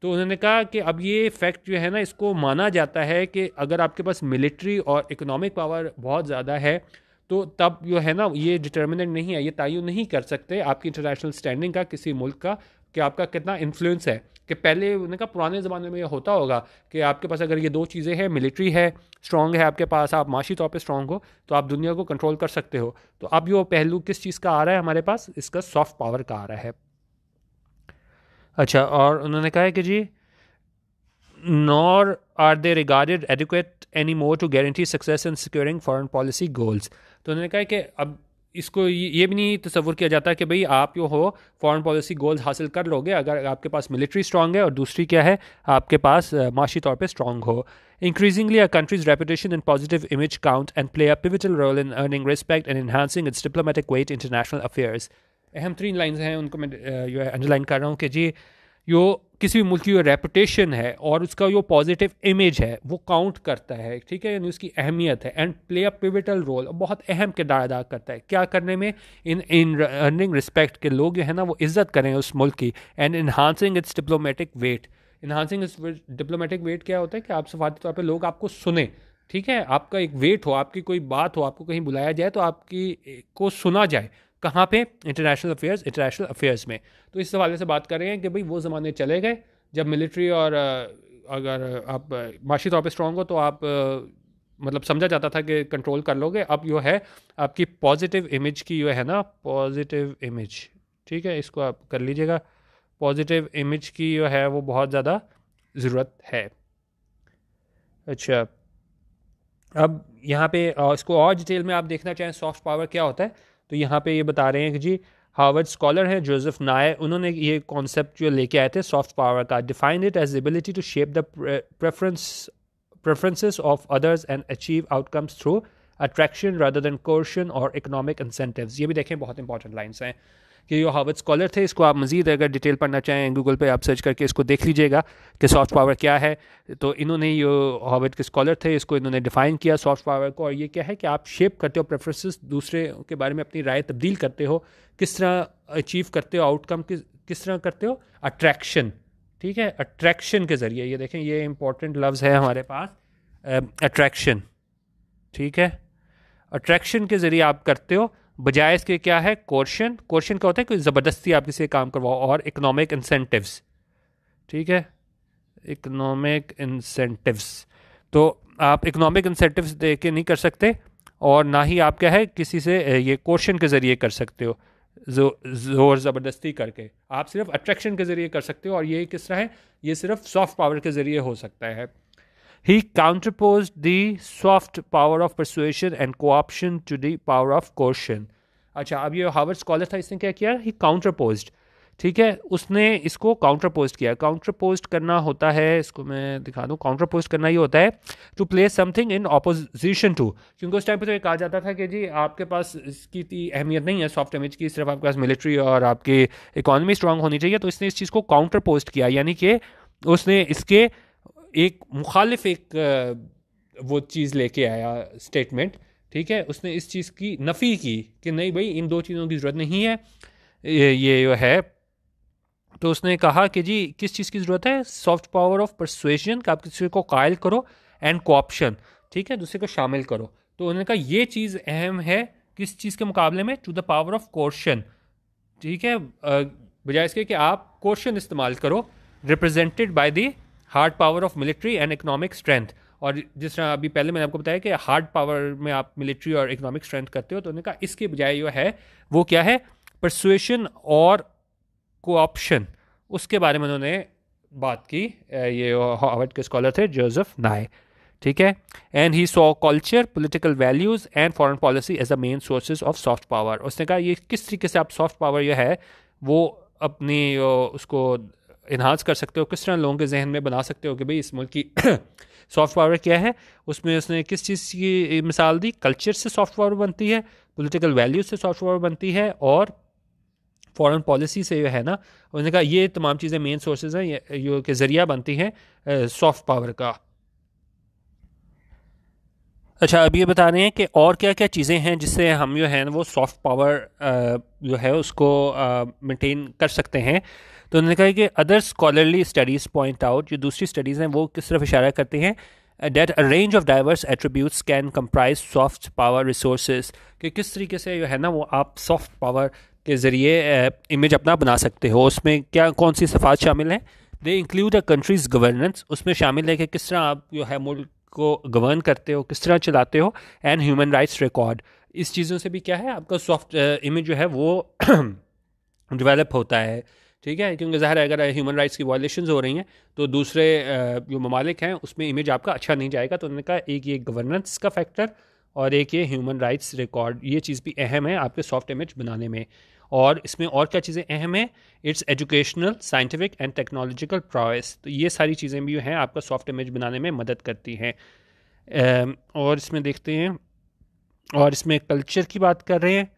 तो उन्होंने कहा कि अब ये फैक्ट जो है ना, इसको माना जाता है कि अगर आपके पास मिलिट्री और इकोनॉमिक पावर बहुत ज़्यादा है, तो तब जो है ना ये डिटर्मिनेंट नहीं है, ये तयन नहीं कर सकते आपकी इंटरनेशनल स्टैंडिंग का, किसी मुल्क का, कि आपका कितना इन्फ्लुएंस है। कि पहले उन्होंने कहा पुराने ज़माने में ये होता होगा कि आपके पास अगर ये दो चीज़ें हैं, मिलिट्री है स्ट्रॉन्ग है आपके पास, आप माशी तौर पे स्ट्रॉन्ग हो, तो आप दुनिया को कंट्रोल कर सकते हो। तो अब ये पहलू किस चीज़ का आ रहा है हमारे पास? इसका सॉफ्ट पावर का आ रहा है। अच्छा, और उन्होंने कहा है कि जी nor are they regarded adequate any more to guarantee success in securing foreign policy goals. तो उन्होंने कहा कि अब इसको ये भी नहीं तस्वुर किया जाता कि भाई आप जो हो फॉरेन पॉलिसी गोल्स हासिल कर लोगे अगर आपके पास मिलिट्री स्ट्रॉन्ग है, और दूसरी क्या है, आपके पास माशी तौर पे स्ट्रॉन्ग हो। Increasingly a country's reputation and positive image count and play a pivotal role in earning respect and enhancing its diplomatic weight international affairs. अहम 3 लाइन्स हैं, उनको मैं जो है अंडरलाइन कर रहा हूँ कि जी जो किसी भी मुल्क की जो रेपुटेशन है और उसका जो पॉजिटिव इमेज है वो काउंट करता है, ठीक है, यानी उसकी अहमियत है। And play a pivotal role, बहुत अहम किरदार अदा करता है। क्या करने में? इन अर्निंग रिस्पेक्ट, के लोग जो है ना वो इज्जत करें उस मुल्क की। And enhancing its diplomatic weight. Enhancing its diplomatic weight क्या होता है कि आप सफारती तौर पर लोग आपको सुने, ठीक है, आपका एक वेट हो, आपकी कोई बात हो, आपको कहीं बुलाया जाए तो आपकी को सुना जाए। कहाँ पे? इंटरनेशनल अफेयर्स में। तो इस हवाले से बात कर रहे हैं कि भाई वो ज़माने चले गए जब मिलिट्री और अगर आप माशी तौर पे स्ट्रॉन्ग हो तो आप मतलब समझा जाता था कि कंट्रोल कर लोगे। अब जो है आपकी पॉजिटिव इमेज की जो है ना, पॉजिटिव इमेज, ठीक है, इसको आप कर लीजिएगा, पॉजिटिव इमेज की जो है वो बहुत ज़्यादा ज़रूरत है। अच्छा, अब यहाँ पे इसको और डिटेल में आप देखना चाहें सॉफ्ट पावर क्या होता है, तो यहाँ पे ये बता रहे हैं कि जी हार्वर्ड स्कॉलर हैं जोसेफ नाय, उन्होंने ये कॉन्सेप्ट जो लेके आए थे सॉफ्ट पावर का। Defined it as ability to shape the preferences of others and achieve outcomes through attraction rather than coercion or economic incentives। ये भी देखें, बहुत इंपॉर्टेंट लाइन्स हैं। कि ये हार्वर्ड स्कॉलर थे। इसको आप मज़ीद अगर डिटेल पढ़ना चाहें गूगल पे आप सर्च करके इसको देख लीजिएगा कि सॉफ्ट पावर क्या है। तो इन्होंने ये हार्वर्ड के स्कॉलर थे, इसको इन्होंने डिफ़ाइन किया सॉफ्ट पावर को। और ये क्या है कि आप शेप करते हो प्रेफरेंसेस, दूसरे के बारे में अपनी राय तब्दील करते हो, किस तरह अचीव करते हो आउटकम, किस तरह करते हो अट्रैक्शन। ठीक है, अट्रैक्शन के ज़रिए, ये देखें ये इंपॉर्टेंट लफ्ज़ है हमारे पास, अट्रैक्शन। ठीक है, अट्रैक्शन के ज़रिए आप करते हो, बजाय इसके क्या है कोर्शन। कोर्शन क्या होता है, कोई ज़बरदस्ती आप किसी से काम करवाओ। और इकोनॉमिक इंसेंटिव्स, ठीक है, इकोनॉमिक इंसेंटिव्स, तो आप इकोनॉमिक इंसेंटिव्स दे के नहीं कर सकते, और ना ही आप क्या है किसी से ये कोर्शन के ज़रिए कर सकते हो, जोर ज़बरदस्ती करके। आप सिर्फ अट्रैक्शन के ज़रिए कर सकते हो, और ये किस तरह है, ये सिर्फ सॉफ्ट पावर के ज़रिए हो सकता है। He counterposed the soft power of persuasion and co-option to the power of coercion. अच्छा, अब ये हार्वर्ड स्कॉलर था, इसने क्या किया, ही काउंटरपोज्ड। ठीक है, उसने इसको काउंटरपोस्ट किया। काउंटरपोस्ट करना होता है, इसको मैं दिखा दूँ, काउंटरपोस्ट करना ये होता है to place something in opposition to. क्योंकि उस टाइम पे तो ये कहा जाता था कि जी आपके पास इसकी इतनी अहमियत नहीं है सॉफ्ट इमेज की, सिर्फ आपके पास मिलिट्री और आपकी इकॉनमी स्ट्रांग होनी चाहिए। तो इसने इस चीज़ को काउंटरपोस्ट किया, यानी कि उसने इसके एक मुखालिफ एक वो चीज़ लेके आया स्टेटमेंट। ठीक है, उसने इस चीज़ की नफ़ी की कि नहीं भाई इन दो चीज़ों की ज़रूरत नहीं है, ये है। तो उसने कहा कि जी किस चीज़ की ज़रूरत है, सॉफ्ट पावर ऑफ परसुएशन, कि आप किसी को कायल करो, एंड कोऑप्शन, ठीक है, दूसरे को शामिल करो। तो उन्होंने कहा ये चीज़ अहम है किस चीज़ के मुकाबले में, to the power of coercion. ठीक है, बजाय इसके कि आप कोर्शन इस्तेमाल करो, represented by the hard power of military and economic strength. और जिस तरह अभी पहले मैंने आपको बताया कि हार्ड पावर में आप मिलिट्री और इकोनॉमिक स्ट्रेंथ करते हो, तो उन्होंने कहा इसके बजाय जो है वो क्या है, परसुएशन और कोऑप्शन, उसके बारे में उन्होंने बात की। ये हार्वर्ड के स्कॉलर थे जोसेफ नाय। ठीक है, and he saw culture, political values and foreign policy as the main sources of soft power. उसने कहा ये किस तरीके से आप सॉफ्ट पावर जो है वो अपनी उसको इन्हांस कर सकते हो, किस तरह लोगों के जहन में बना सकते हो कि भाई इस मुल्क की सॉफ्ट पावर क्या है। उसमें उसने किस चीज़ की मिसाल दी, कल्चर से सॉफ्ट पावर बनती है, पॉलिटिकल वैल्यूज से सॉफ्ट पावर बनती है, और फॉरेन पॉलिसी से जो है ना, उन्होंने कहा ये तमाम चीज़ें मेन सोर्सेज हैं जो के ज़रिया बनती हैं सॉफ्ट पावर का। अच्छा, अब ये बता रहे हैं कि और क्या क्या चीज़ें हैं जिससे हम जो है वो सॉफ्ट पावर जो है उसको मेंटेन कर सकते हैं। तो उन्होंने कहा कि other scholarly studies point out, जो दूसरी स्टडीज़ हैं वो किस तरफ इशारा करते हैं, that a range of diverse attributes can comprise soft power resources, कि किस तरीके से जो है ना वो आप सॉफ्ट पावर के ज़रिए इमेज अपना बना सकते हो। उसमें क्या कौन सी सिफात शामिल हैं, they include a countries governance, उसमें शामिल है कि किस तरह आप जो है मुल्क को गवर्न करते हो, किस तरह चलाते हो, एंड ह्यूमन राइट्स रिकॉर्ड। इस चीज़ों से भी क्या है आपका सॉफ्ट इमेज जो है वो डेवलप होता है। ठीक है, क्योंकि ज़ाहिर है अगर ह्यूमन राइट्स की वायलेशंस हो रही हैं तो दूसरे जो ममालिक हैं उसमें इमेज आपका अच्छा नहीं जाएगा। तो उन्होंने कहा एक ये गवर्नेंस का फैक्टर और एक ये ह्यूमन राइट्स रिकॉर्ड, ये चीज़ भी अहम है आपके सॉफ्ट इमेज बनाने में। और इसमें और क्या चीज़ें अहम हैं, it's educational, scientific and technological progress. तो ये सारी चीज़ें भी हैं आपका सॉफ्ट इमेज बनाने में मदद करती हैं। और इसमें देखते हैं, और इसमें कल्चर की बात कर रहे हैं,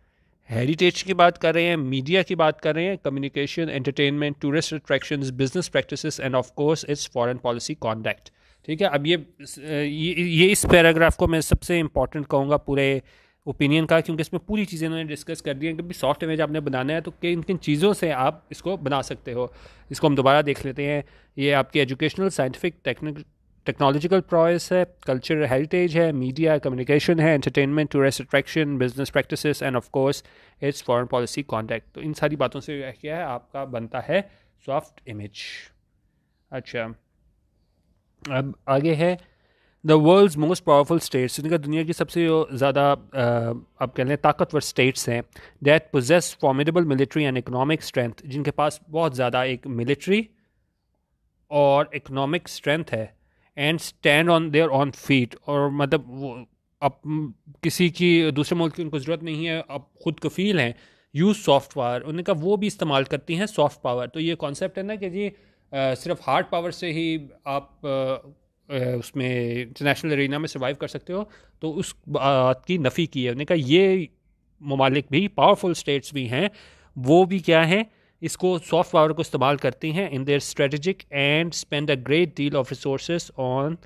हेरिटेज की बात कर रहे हैं, मीडिया की बात कर रहे हैं, communication, entertainment, tourist attractions, business practices end of course it's foreign policy conduct. ठीक है, अब ये इस पैराग्राफ को मैं सबसे इंपॉर्टेंट कहूँगा पूरे ओपिनियन का, क्योंकि इसमें पूरी चीज़ें उन्होंने डिस्कस कर दी हैं कि सॉफ्ट इमेज आपने बनाना है तो किन किन चीज़ों से आप इसको बना सकते हो। इसको हम दोबारा देख लेते हैं। ये आपकी एजुकेशनल, साइंटिफिक, टेक्नोलॉजिकल प्रोग्रेस है, कल्चर हेरिटेज है, मीडिया, कम्युनिकेशन है, entertainment, tourist attraction, business practices end of course it's foreign policy contact. तो इन सारी बातों से क्या है आपका बनता है सॉफ्ट इमेज। अच्छा, अब आगे है the world's most powerful states, जिनका दुनिया की सबसे ज़्यादा अब कह लें ताकतवर स्टेट्स हैं, that possess formidable military and economic strength, जिनके पास बहुत ज़्यादा एक मिलिट्री और इकोनॉमिक स्ट्रेंथ है, and stand on their own feet, और मतलब वो अब किसी की दूसरे मुल्क की उनको ज़रूरत नहीं है, अब खुद कफील हैं, यूज़ सॉफ्ट पावर, उन्होंने कहा वो भी इस्तेमाल करती हैं सॉफ्ट पावर। तो ये कॉन्सेप्ट है ना कि जी सिर्फ हार्ड पावर से ही आप उसमें इंटरनेशनल एरिना में सर्वाइव कर सकते हो, तो उस बात की नफ़ी की है। उन्होंने कहा ये ममालिक भी, पावरफुल स्टेट्स भी हैं, वो भी क्या है, इसको सॉफ्ट पावर को इस्तेमाल करती हैं in their strategic and spend a great deal of resources on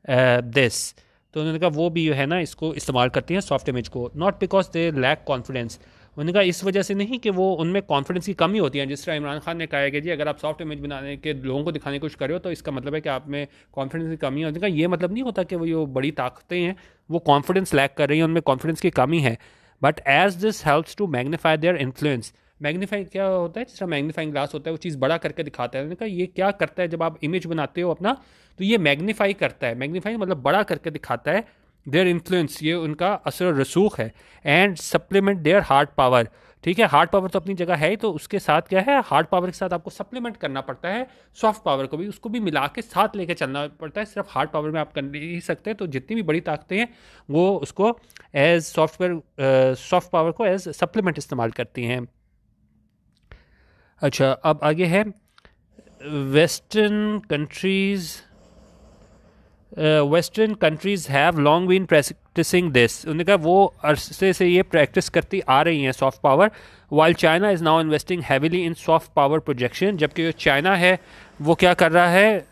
this. तो उन्होंने कहा वो भी जो है ना इसको इस्तेमाल करती हैं सॉफ्ट इमेज को, not because they lack confidence. उन्होंने कहा इस वजह से नहीं कि वो उनमें कॉन्फिडेंस की कमी होती है। जिस तरह इमरान खान ने कहा है कि जी अगर आप सॉफ्ट इमेज बनाने के लोगों को दिखाने की कोशिश कर रहे हो तो इसका मतलब है कि आप में कॉन्फिडेंस की कमी है। उन्होंने कहा ये मतलब नहीं होता कि वो जो बड़ी ताकतें हैं वो कॉन्फिडेंस लैक कर रही हैं, उनमें कॉन्फिडेंस की कमी है। But as this helps to magnify their influence. Magnify क्या होता है, जिस तरह मैग्नीफाइंग ग्लास होता है वो चीज़ बड़ा करके दिखाता है। उन्होंने कहा ये क्या करता है जब आप इमेज बनाते हो अपना, तो ये मैग्नीफाई करता है। मैग्नीफाई मतलब बड़ा करके दिखाता है देयर इन्फ्लुएंस, ये उनका असर रसूख है। And supplement there hard power. ठीक है, हार्ड पावर तो अपनी जगह है ही, तो उसके साथ क्या है, हार्ड पावर के साथ आपको सप्लीमेंट करना पड़ता है सॉफ्ट पावर को भी, उसको भी मिला के साथ लेके चलना पड़ता है। सिर्फ हार्ड पावर में आप कर नहीं सकते, तो जितनी भी बड़ी ताकतें हैं वो उसको एज सॉफ्ट पावर को एज सप्लीमेंट इस्तेमाल करती हैं। अच्छा, अब आगे है western countries. Western countries have long been practising this. उन्होंने कहा वो अरसे से ये प्रैक्टिस करती आ रही हैं soft power. While China is now investing heavily in soft power projection, जबकि जो चाइना है वो क्या कर रहा है।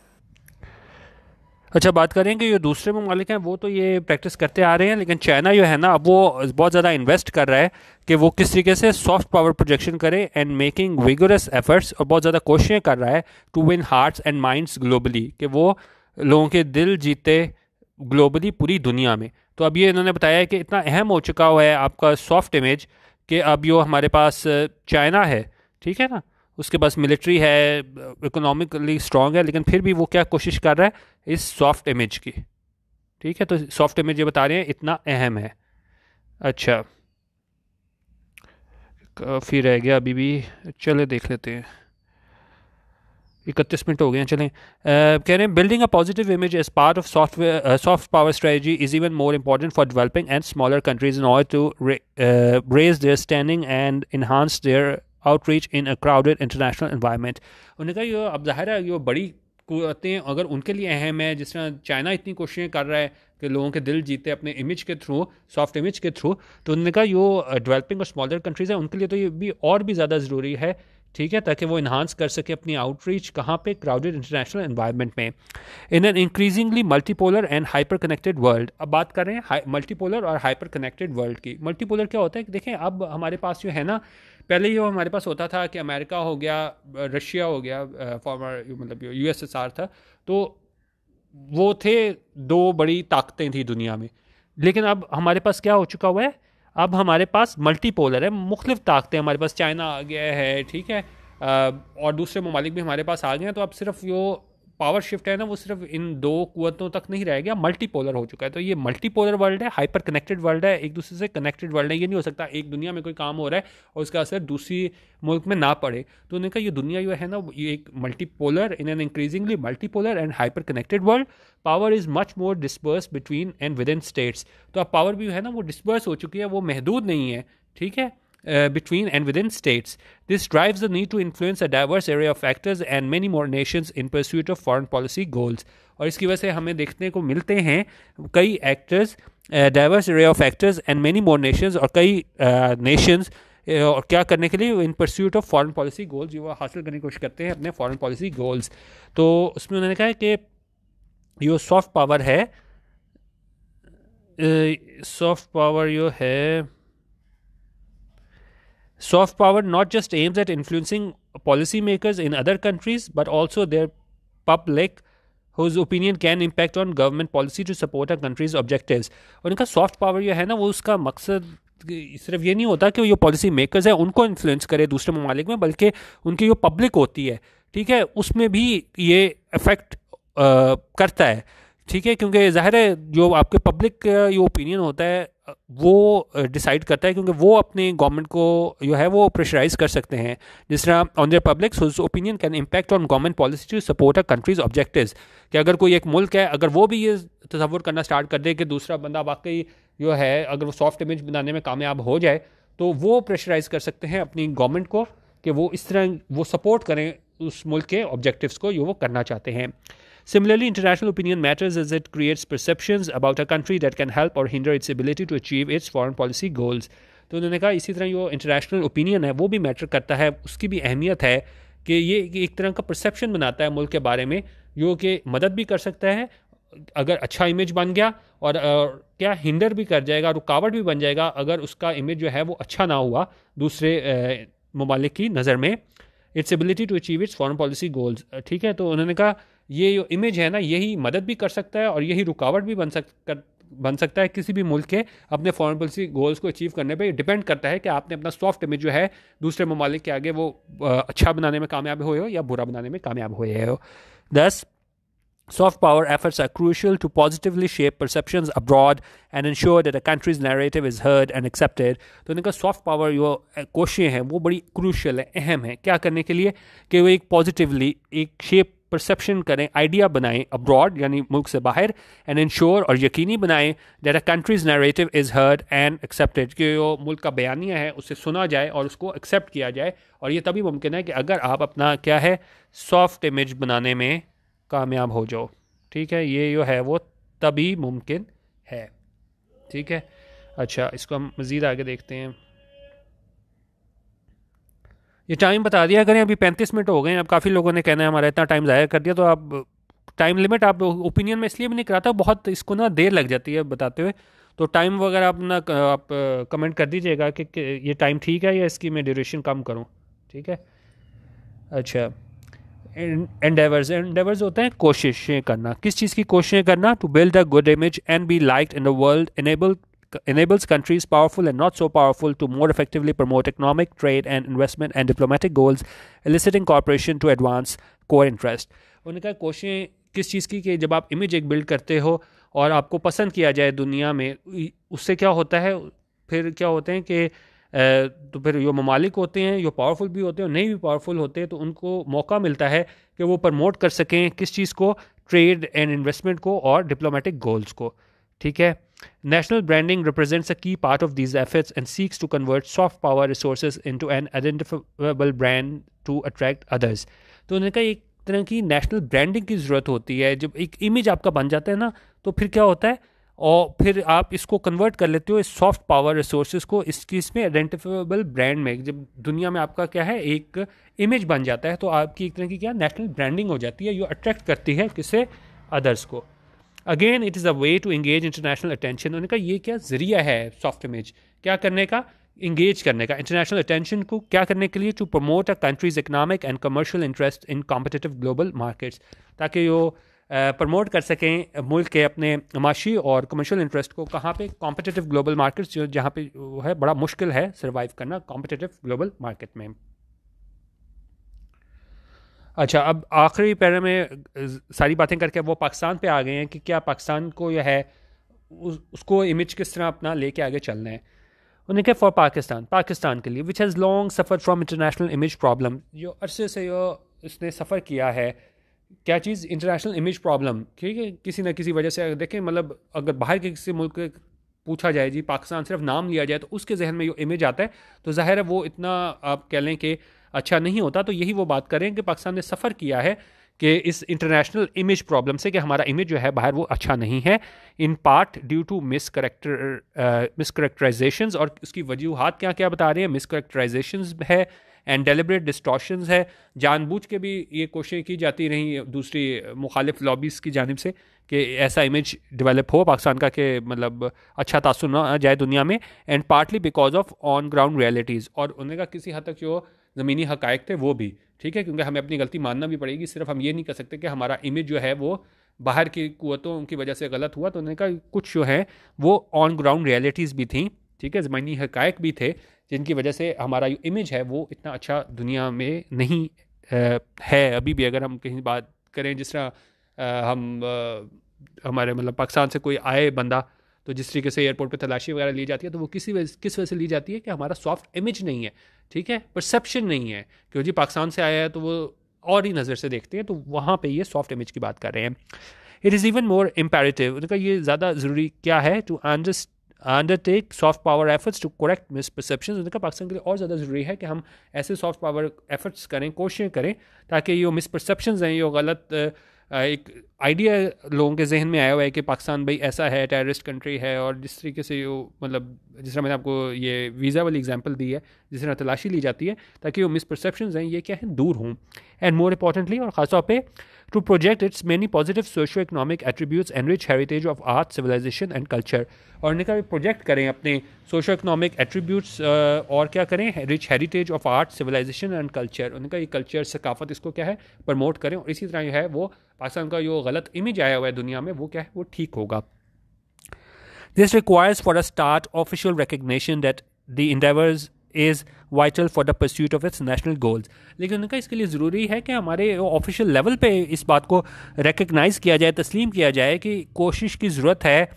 अच्छा, बात करें कि जो दूसरे ममालिक हैं वो तो ये प्रैक्टिस करते आ रहे हैं, लेकिन चाइना जो है ना अब वो बहुत ज़्यादा इन्वेस्ट कर रहा है कि वो किस तरीके से सॉफ्ट पावर प्रोजेक्शन करे एंड मेकिंग विगोरस एफर्ट्स, और बहुत ज़्यादा कोशिशें कर रहा है to win hearts and minds globally, कि वो लोगों के दिल जीते ग्लोबली पूरी दुनिया में। तो अब ये इन्होंने बताया है कि इतना अहम हो चुका हुआ है आपका सॉफ्ट इमेज कि अब जो हमारे पास चाइना है, ठीक है ना, उसके पास मिलिट्री है, इकोनॉमिकली स्ट्रांग है, लेकिन फिर भी वो क्या कोशिश कर रहा है इस सॉफ्ट इमेज की। ठीक है, तो सॉफ्ट इमेज ये बता रहे हैं इतना अहम है। अच्छा, काफ़ी रह गया अभी भी, चले देख लेते हैं। 31 मिनट हो गए हैं, चलें। कह रहे हैं building a positive image as part of soft power strategy is even more important for developing and smaller countries in order to raise their standing and enhance their outreach in a crowded international environment. उन्होंने कहा ये अब जाहिर है ये बड़ी कुव्वतें अगर उनके लिए अहम है, जिस तरह चाइना इतनी कोशिशें कर रहा है कि लोगों के दिल जीते अपने इमेज के थ्रू, सॉफ्ट इमेज के थ्रू, तो उन्होंने कहा जो डेवलपिंग और स्मॉलर कंट्रीज़ हैं उनके लिए तो ये भी और भी ज़्यादा ज़रूरी है। ठीक है, ताकि वो इन्हांस कर सके अपनी आउटरीच कहाँ पे, क्राउडेड इंटरनेशनल एनवायरनमेंट में, in an increasingly multipolar and hyper connected world. अब बात कर रहे हैं मल्टीपोलर और हाइपर कनेक्टेड वर्ल्ड की। मल्टीपोलर क्या होता है कि देखें अब हमारे पास जो है ना, पहले जो हमारे पास होता था कि अमेरिका हो गया, रशिया हो गया, फॉर्मर मतलब यूएसएसआर था, तो वो थे दो बड़ी ताकतें थी दुनिया में। लेकिन अब हमारे पास क्या हो चुका हुआ है, अब हमारे पास मल्टीपोलर है, मुख्तलिफ ताकतें हमारे पास, चाइना आ गया है, ठीक है, और दूसरे ममालिक भी हमारे पास आ गए हैं। तो अब सिर्फ जो पावर शिफ्ट है ना वो सिर्फ इन दो कुव्वतों तक नहीं रह गया, मल्टीपोलर हो चुका है। तो ये मल्टीपोलर वर्ल्ड है, हाइपर कनेक्टेड वर्ल्ड है, एक दूसरे से कनेक्टेड वर्ल्ड है। ये नहीं हो सकता एक दुनिया में कोई काम हो रहा है और उसका असर दूसरी मुल्क में ना पड़े। तो उन्होंने कहा ये दुनिया जो है ना ये एक multipolar, in an increasingly multipolar and hyper connected world, power is much more disperse between and with in states. तो अब पावर भी है ना वो डिस्पर्स हो चुकी है, वो महदूद नहीं है, ठीक है, between and within states. This drives the need to influence a diverse array of factors and many more nations in pursuit of foreign policy goals. और इसकी वजह से हमें देखने को मिलते हैं कई actors, diverse array of actors and many more nations, और कई नेशंस और क्या करने के लिए, in pursuit of foreign policy goals, जो वो हासिल करने की कोशिश करते हैं अपने फॉरेन पॉलिसी गोल्स। तो उसमें उन्होंने कहा कि जो सॉफ्ट पावर है, सॉफ्ट पावर जो है, soft power not just aims at influencing policymakers in other countries but also their public whose opinion can impact on government policy to support a country's objectives. उनका soft power जो है ना वो उसका मकसद सिर्फ ये नहीं होता कि वो जो पॉलिसी मेकर्स हैं उनको इन्फ्लुएंस करे दूसरे ममालिक में, बल्कि उनकी जो पब्लिक होती है, ठीक है, उसमें भी ये इफेक्ट करता है। ठीक है, क्योंकि ज़ाहिर है जो आपके पब्लिक का ये ओपिनियन होता है वो डिसाइड करता है, क्योंकि वो अपनी गवर्नमेंट को जो है वो प्रेशराइज कर सकते हैं, जिस तरह on their publics whose opinion can impact on government policy to support a country's objectives. कि अगर कोई एक मुल्क है, अगर वो भी ये तसव्वुर करना स्टार्ट कर दे कि दूसरा बंदा वाकई जो है अगर वो सॉफ्ट इमेज बनाने में कामयाब हो जाए, तो वो प्रेशराइज कर सकते हैं अपनी गवर्नमेंट को कि वो इस तरह वो सपोर्ट करें उस मुल्क के ऑब्जेक्टिव्स को जो वो करना चाहते हैं। Similarly, international opinion matters as it creates perceptions about a country that can help or hinder its ability to achieve its foreign policy goals. तो उन्होंने कहा इसी तरह जो इंटरनेशनल ओपिनियन है वो भी मैटर करता है, उसकी भी अहमियत है कि ये एक तरह का परसेप्शन बनाता है मुल्क के बारे में, जो कि मदद भी कर सकता है अगर अच्छा इमेज बन गया, और क्या हिंडर भी कर जाएगा, रुकावट भी बन जाएगा अगर उसका इमेज जो है वो अच्छा ना हुआ दूसरे ममालिक की नज़र में। Its ability to achieve its foreign policy goals, ठीक है। तो उन्होंने कहा ये जो इमेज है ना, यही मदद भी कर सकता है और यही रुकावट भी बन सकता है किसी भी मुल्क के अपने फॉरेन पॉलिसी गोल्स को अचीव करने पे। डिपेंड करता है कि आपने अपना सॉफ्ट इमेज जो है दूसरे ममालिक के आगे वो अच्छा बनाने में कामयाब हुए हो या बुरा बनाने में कामयाब हुए हो। 10 Soft power efforts are crucial to positively shape perceptions abroad and ensure that a country's narrative is heard and accepted. तो उनका सॉफ्ट पावर जो कोशिशें हैं वो बड़ी क्रूशियल है, अहम है, क्या करने के लिए कि वो एक पॉजिटिवली एक शेप परसेप्शन करें, आइडिया बनाएं अब्रॉड यानी मुल्क से बाहर, एंड इंश्योर और यकीनी बनाएं that a countries narrative is heard and accepted, कि वो मुल्क का बयानिया है उसे सुना जाए और उसको एक्सेप्ट किया जाए। और ये तभी मुमकिन है कि अगर आप अपना क्या है सॉफ्ट इमेज बनाने में कामयाब हो जाओ, ठीक है। ये जो है वो तभी मुमकिन है, ठीक है। अच्छा, इसको हम मज़ीद आगे देखते हैं। ये टाइम बता दिया करें, अभी 35 मिनट हो गए हैं। अब काफ़ी लोगों ने कहना है हमारा इतना टाइम ज़ाया कर दिया, तो आप टाइम लिमिट आप ओपिनियन में इसलिए भी नहीं कराता, बहुत इसको ना देर लग जाती है बताते हुए। तो टाइम वगैरह अपना आप कमेंट कर दीजिएगा कि ये टाइम ठीक है या इसकी मैं ड्यूरेशन कम करूँ, ठीक है। अच्छा, एंडेवर्स होते हैं कोशिशें करना, किस चीज़ की कोशिशें करना, to build a good image and be liked in the world enables countries powerful and not so powerful to more effectively promote economic, trade and investment and diplomatic goals, eliciting cooperation to advance core interest. उन्होंने कहा कोशिशें किस चीज़ की, कि जब आप image एक बिल्ड करते हो और आपको पसंद किया जाए दुनिया में, उससे क्या होता है, फिर क्या होते हैं कि तो फिर जो ममालिक होते हैं, जो पावरफुल भी होते हैं और नहीं भी पावरफुल होते हैं, तो उनको मौका मिलता है कि वो प्रमोट कर सकें किस चीज़ को, ट्रेड एंड इन्वेस्टमेंट को और डिप्लोमेटिक गोल्स को, ठीक है। National branding represents a key part of these efforts and seeks to convert soft power resources into an identifiable brand to attract others. तो उन्होंने कहा एक तरह की नेशनल ब्रांडिंग की ज़रूरत होती है। जब एक इमेज आपका बन जाता है ना, तो फिर क्या होता है, और फिर आप इसको कन्वर्ट कर लेते हो इस सॉफ्ट पावर रिसोर्सेज को इसमें आइडेंटिफाइबल ब्रांड में। जब दुनिया में आपका क्या है एक इमेज बन जाता है, तो आपकी एक तरह की क्या नेशनल ब्रांडिंग हो जाती है, जो अट्रैक्ट करती है किसे, अदर्स को। Again it is a way to engage international attention. उन्होंने कहा ये क्या ज़रिया है सॉफ्ट इमेज क्या करने का, इंगेज करने का इंटरनेशनल अटेंशन को, क्या करने के लिए, to promote a country's economic and commercial interest in competitive global markets, ताकि वो प्रमोट कर सकें मुल्क के अपने माशी और कमर्शियल इंटरेस्ट को, कहाँ पे, कॉम्पिटिटिव ग्लोबल मार्केट्स, जो जहाँ पे वो है बड़ा मुश्किल है सर्वाइव करना कॉम्पिटिटिव ग्लोबल मार्केट में। अच्छा, अब आखिरी पैरे में सारी बातें करके वो पाकिस्तान पे आ गए हैं कि क्या पाकिस्तान को यह है उसको इमेज किस तरह अपना लेके आगे चलना है। उन्हें क्या फॉर पाकिस्तान के लिए which has long suffer from international image problem, जो अरसे से जो इसने सफ़र किया है, क्या चीज़, इंटरनेशनल इमेज प्रॉब्लम, ठीक है। किसी न किसी वजह से देखें, मतलब अगर बाहर के किसी मुल्क के पूछा जाए जी पाकिस्तान, सिर्फ नाम लिया जाए, तो उसके जहन में जो इमेज आता है, तो ज़ाहिर है वो इतना आप कह लें कि अच्छा नहीं होता। तो यही वो बात करें कि पाकिस्तान ने सफ़र किया है कि इस इंटरनेशनल इमेज प्रॉब्लम से, कि हमारा इमेज जो है बाहर वो अच्छा नहीं है, इन पार्ट ड्यू टू मिसकरेक्टराइजेशंस। और उसकी वजूहात क्या क्या बता रहे हैं, मिसकरेक्टराइजेशंस है एंड डेलिब्रेट डिस्टॉर्शंस है, जानबूझ के भी ये कोशिशें की जाती रही दूसरी मुखालिफ लॉबीज़ की जानिब से कि ऐसा इमेज डेवलप हो पाकिस्तान का कि मतलब अच्छा तासुर ना जाए दुनिया में, and partly because of on ground realities. और उनका किसी हद तक जो ज़मीनी हक़ाइक़ थे वो भी, ठीक है, क्योंकि हमें अपनी गलती मानना भी पड़ेगी। सिर्फ हम ये नहीं कर सकते कि हमारा इमेज जो है वो बाहर की क़ुव्वतों की वजह से गलत हुआ। तो उन्होंने कहा कुछ जो है वो ऑन ग्राउंड रियलिटीज़ भी थी, ठीक है, ज़मीनी हक़ाइक़ भी थे, जिनकी वजह से हमारा जो इमेज है वो इतना अच्छा दुनिया में नहीं है अभी भी। अगर हम कहीं बात करें जिस तरह हमारे मतलब पाकिस्तान से कोई आए बंदा, तो जिस तरीके से एयरपोर्ट पे तलाशी वगैरह ली जाती है, तो वो किस वजह से ली जाती है कि हमारा सॉफ्ट इमेज नहीं है, ठीक है, परसेप्शन नहीं है कि जी पाकिस्तान से आया है तो वो और ही नज़र से देखते हैं। तो वहाँ पे ये सॉफ्ट इमेज की बात कर रहे हैं। It is even more imperative, उनका ये ज़्यादा ज़रूरी क्या है, to undertake soft power efforts to correct misperceptions. उनका पाकिस्तान के लिए और ज़्यादा ज़रूरी है कि हम ऐसे सॉफ्ट पावर एफर्ट्स करें, कोशिशें करें, ताकि ये मिसपरसेप्शंस हैं, ये गलत एक आइडिया लोगों के जहन में आया हुआ है कि पाकिस्तान भाई ऐसा है, टेररिस्ट कंट्री है, और जिस तरीके से वो मतलब जिस तरह मैंने आपको ये वीज़ा वाली एग्जांपल दी है, जिस तरह तलाशी ली जाती है ताकि वो मिसपरसेप्शंस हैं ये क्या है दूर हों, एंड मोर इंपॉर्टेंटली और ख़ासतौर पे to project its many positive socio economic attributes and rich heritage of art civilisation and culture. और उन्हें प्रोजेक्ट करें अपने सोशो इकनॉमिक एट्रीब्यूट्स और क्या करें, rich heritage of art civilisation and culture, उनका ये कल्चर सकाफत इसको क्या है प्रमोट करें, और इसी तरह जो है वो पाकिस्तान का जो गलत इमेज आया हुआ है दुनिया में वो क्या है वो ठीक होगा। This requires for a start official recognition that the endeavours is vital for the pursuit of its national goals. लेकिन उनका इसके लिए ज़रूरी है कि हमारे ऑफिशियल लेवल पे इस बात को रिकग्नाइज़ किया जाए, तस्लीम किया जाए कि कोशिश की ज़रूरत है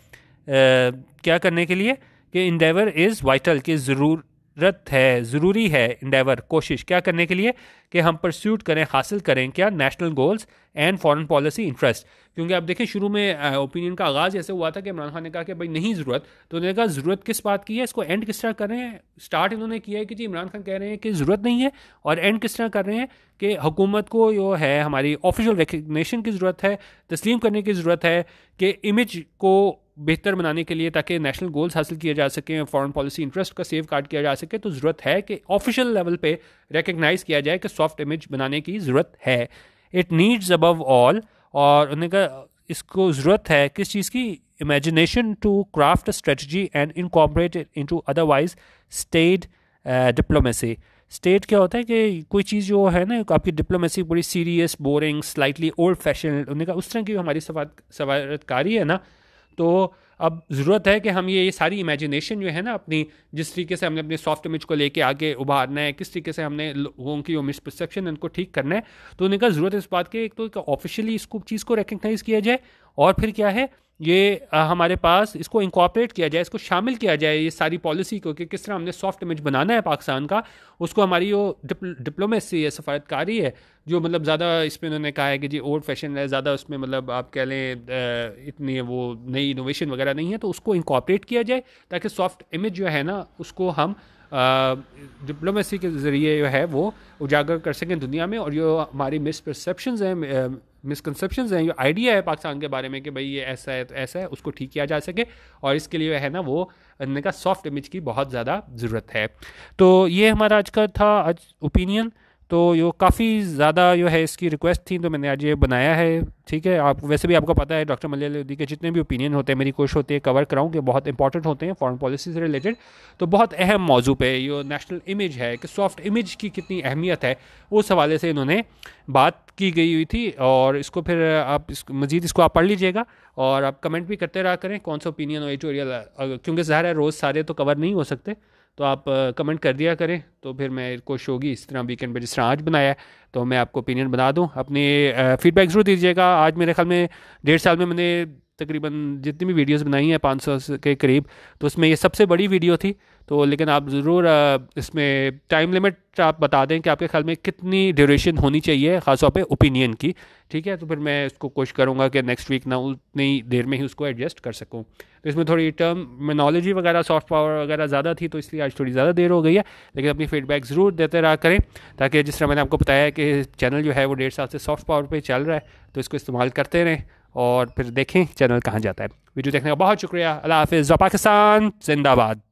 क्या करने के लिए कि इंडेवर इज़ वाइटल, कि ज़रूरत है, ज़रूरी है इंडेवर कोशिश क्या करने के लिए कि हम परस्यूट करें, हासिल करें क्या national goals and foreign policy interest. क्योंकि आप देखें शुरू में ओपिनियन का आगाज़ ऐसे हुआ था कि इमरान खान ने कहा कि भाई नहीं ज़रूरत, तो उन्होंने कहा ज़रूरत किस बात की है, इसको एंड किस तरह कर रहे हैं। स्टार्ट इन्होंने किया है कि जी इमरान खान कह रहे हैं कि ज़रूरत नहीं है, और एंड किस तरह कर रहे हैं कि हुकूमत को जो है हमारी ऑफिशियल रिकग्निशन की ज़रूरत है, तस्लीम करने की ज़रूरत है कि इमेज को बेहतर बनाने के लिए ताकि नेशनल गोल्स हासिल किए जा सकें, फॉरेन पॉलिसी इंटरेस्ट का सेफ गार्ड किया जा सके, तो ज़रूरत है कि ऑफिशियल लेवल पे रिकग्नाइज़ किया जाए कि सॉफ्ट इमेज बनाने की ज़रूरत है। इट नीड्स अबव ऑल, और उन्होंने कहा इसको ज़रूरत है किस चीज़ की, imagination to craft a strategy and incorporate it into otherwise state diplomacy. State क्या होता है कि कोई चीज़ जो है ना आपकी डिप्लोमेसी बड़ी serious, boring, slightly old fashion, उन्होंने कहा उस तरह की हमारी सफारतकारी है ना, तो अब ज़रूरत है कि हम ये सारी इमेजिनेशन जो है ना अपनी, जिस तरीके से हमने अपने सॉफ्ट इमेज को लेके आगे उभारना है, किस तरीके से हमने लोगों की वो मिसपरसेप्शन उनको ठीक करना है, तो उन्हें कहा ज़रूरत है इस बात के एक तो ऑफिशियली इसको चीज़ को रिकग्नाइज़ किया जाए, और फिर क्या है ये हमारे पास इसको इंकॉर्पोरेट किया जाए, इसको शामिल किया जाए ये सारी पॉलिसी को कि किस तरह हमने सॉफ्ट इमेज बनाना है पाकिस्तान का, उसको हमारी जो डिप्लोमेसी है, सफारतकारी है, जो मतलब ज़्यादा इसमें उन्होंने कहा है कि जी ओल्ड फैशन है, ज़्यादा उसमें मतलब आप कह लें इतनी वो नई इनोवेशन वगैरह नहीं है, तो उसको इंकॉर्पोरेट किया जाए ताकि सॉफ्ट इमेज जो है ना उसको हम डिप्लोमेसी के ज़रिए जो है वो उजागर कर सकें दुनिया में, और जो हमारी मिसपरसेप्शंस हैं, मिसकंसेप्शंस हैं, जो आइडिया है पाकिस्तान के बारे में कि भाई ये ऐसा है तो ऐसा है, उसको ठीक किया जा सके, और इसके लिए है ना वो उन्होंने कहा सॉफ्ट इमेज की बहुत ज़्यादा ज़रूरत है। तो ये हमारा आज का था आज ओपिनियन, तो यो काफ़ी ज़्यादा जो है इसकी रिक्वेस्ट थी तो मैंने आज ये बनाया है। ठीक है, आप वैसे भी आपको पता है डॉक्टर मलिया लोधी के जितने भी ओपिनियन होते हैं मेरी कोशिश होती है कवर कराऊँ कि बहुत इंपॉर्टेंट होते हैं फॉरेन पॉलिसी से रिलेटेड, तो बहुत अहम मौजू पे ये नेशनल इमेज है कि सॉफ्ट इमेज की कितनी अहमियत है, उस हवाले से इन्होंने बात की गई हुई थी। और इसको फिर आप मज़ीद इसको आप पढ़ लीजिएगा, और आप कमेंट भी करते रहा करें कौन सा ओपिनियन और एडिटोरियल, क्योंकि ज़ाहिर है रोज़ सारे तो कवर नहीं हो सकते, तो आप कमेंट कर दिया करें, तो फिर मैं कोशिश होगी इस तरह वीकेंड पे जिस तरह आज बनाया है तो मैं आपको ओपिनियन बना दूं। अपनी फीडबैक ज़रूर दीजिएगा। आज मेरे ख्याल में 1.5 साल में मैंने तकरीबन जितनी भी वीडियोस बनाई हैं 500 के करीब, तो उसमें ये सबसे बड़ी वीडियो थी। तो लेकिन आप ज़रूर इसमें टाइम लिमिट आप बता दें कि आपके ख्याल में कितनी ड्यूरेशन होनी चाहिए ख़ासतौर पे ओपिनियन की। ठीक है, तो फिर मैं इसको कोशिश करूँगा कि नेक्स्ट वीक ना उतनी देर में ही उसको एडजस्ट कर सकूँ। तो इसमें थोड़ी टर्मिनोलॉजी वगैरह, सॉफ्ट पावर वगैरह ज़्यादा थी, तो इसलिए आज थोड़ी ज़्यादा देर हो गई है। लेकिन अपनी फीडबैक ज़रूर देते रहा करें, ताकि जिस तरह मैंने आपको बताया कि चैनल जो है वो 1.5 साल से सॉफ्ट पावर पे चल रहा है, तो इसको इस्तेमाल करते रहें और फिर देखें चैनल कहाँ जाता है। वीडियो देखने का बहुत शुक्रिया। अल्लाह हाफ़िज़। पाकिस्तान जिंदाबाद।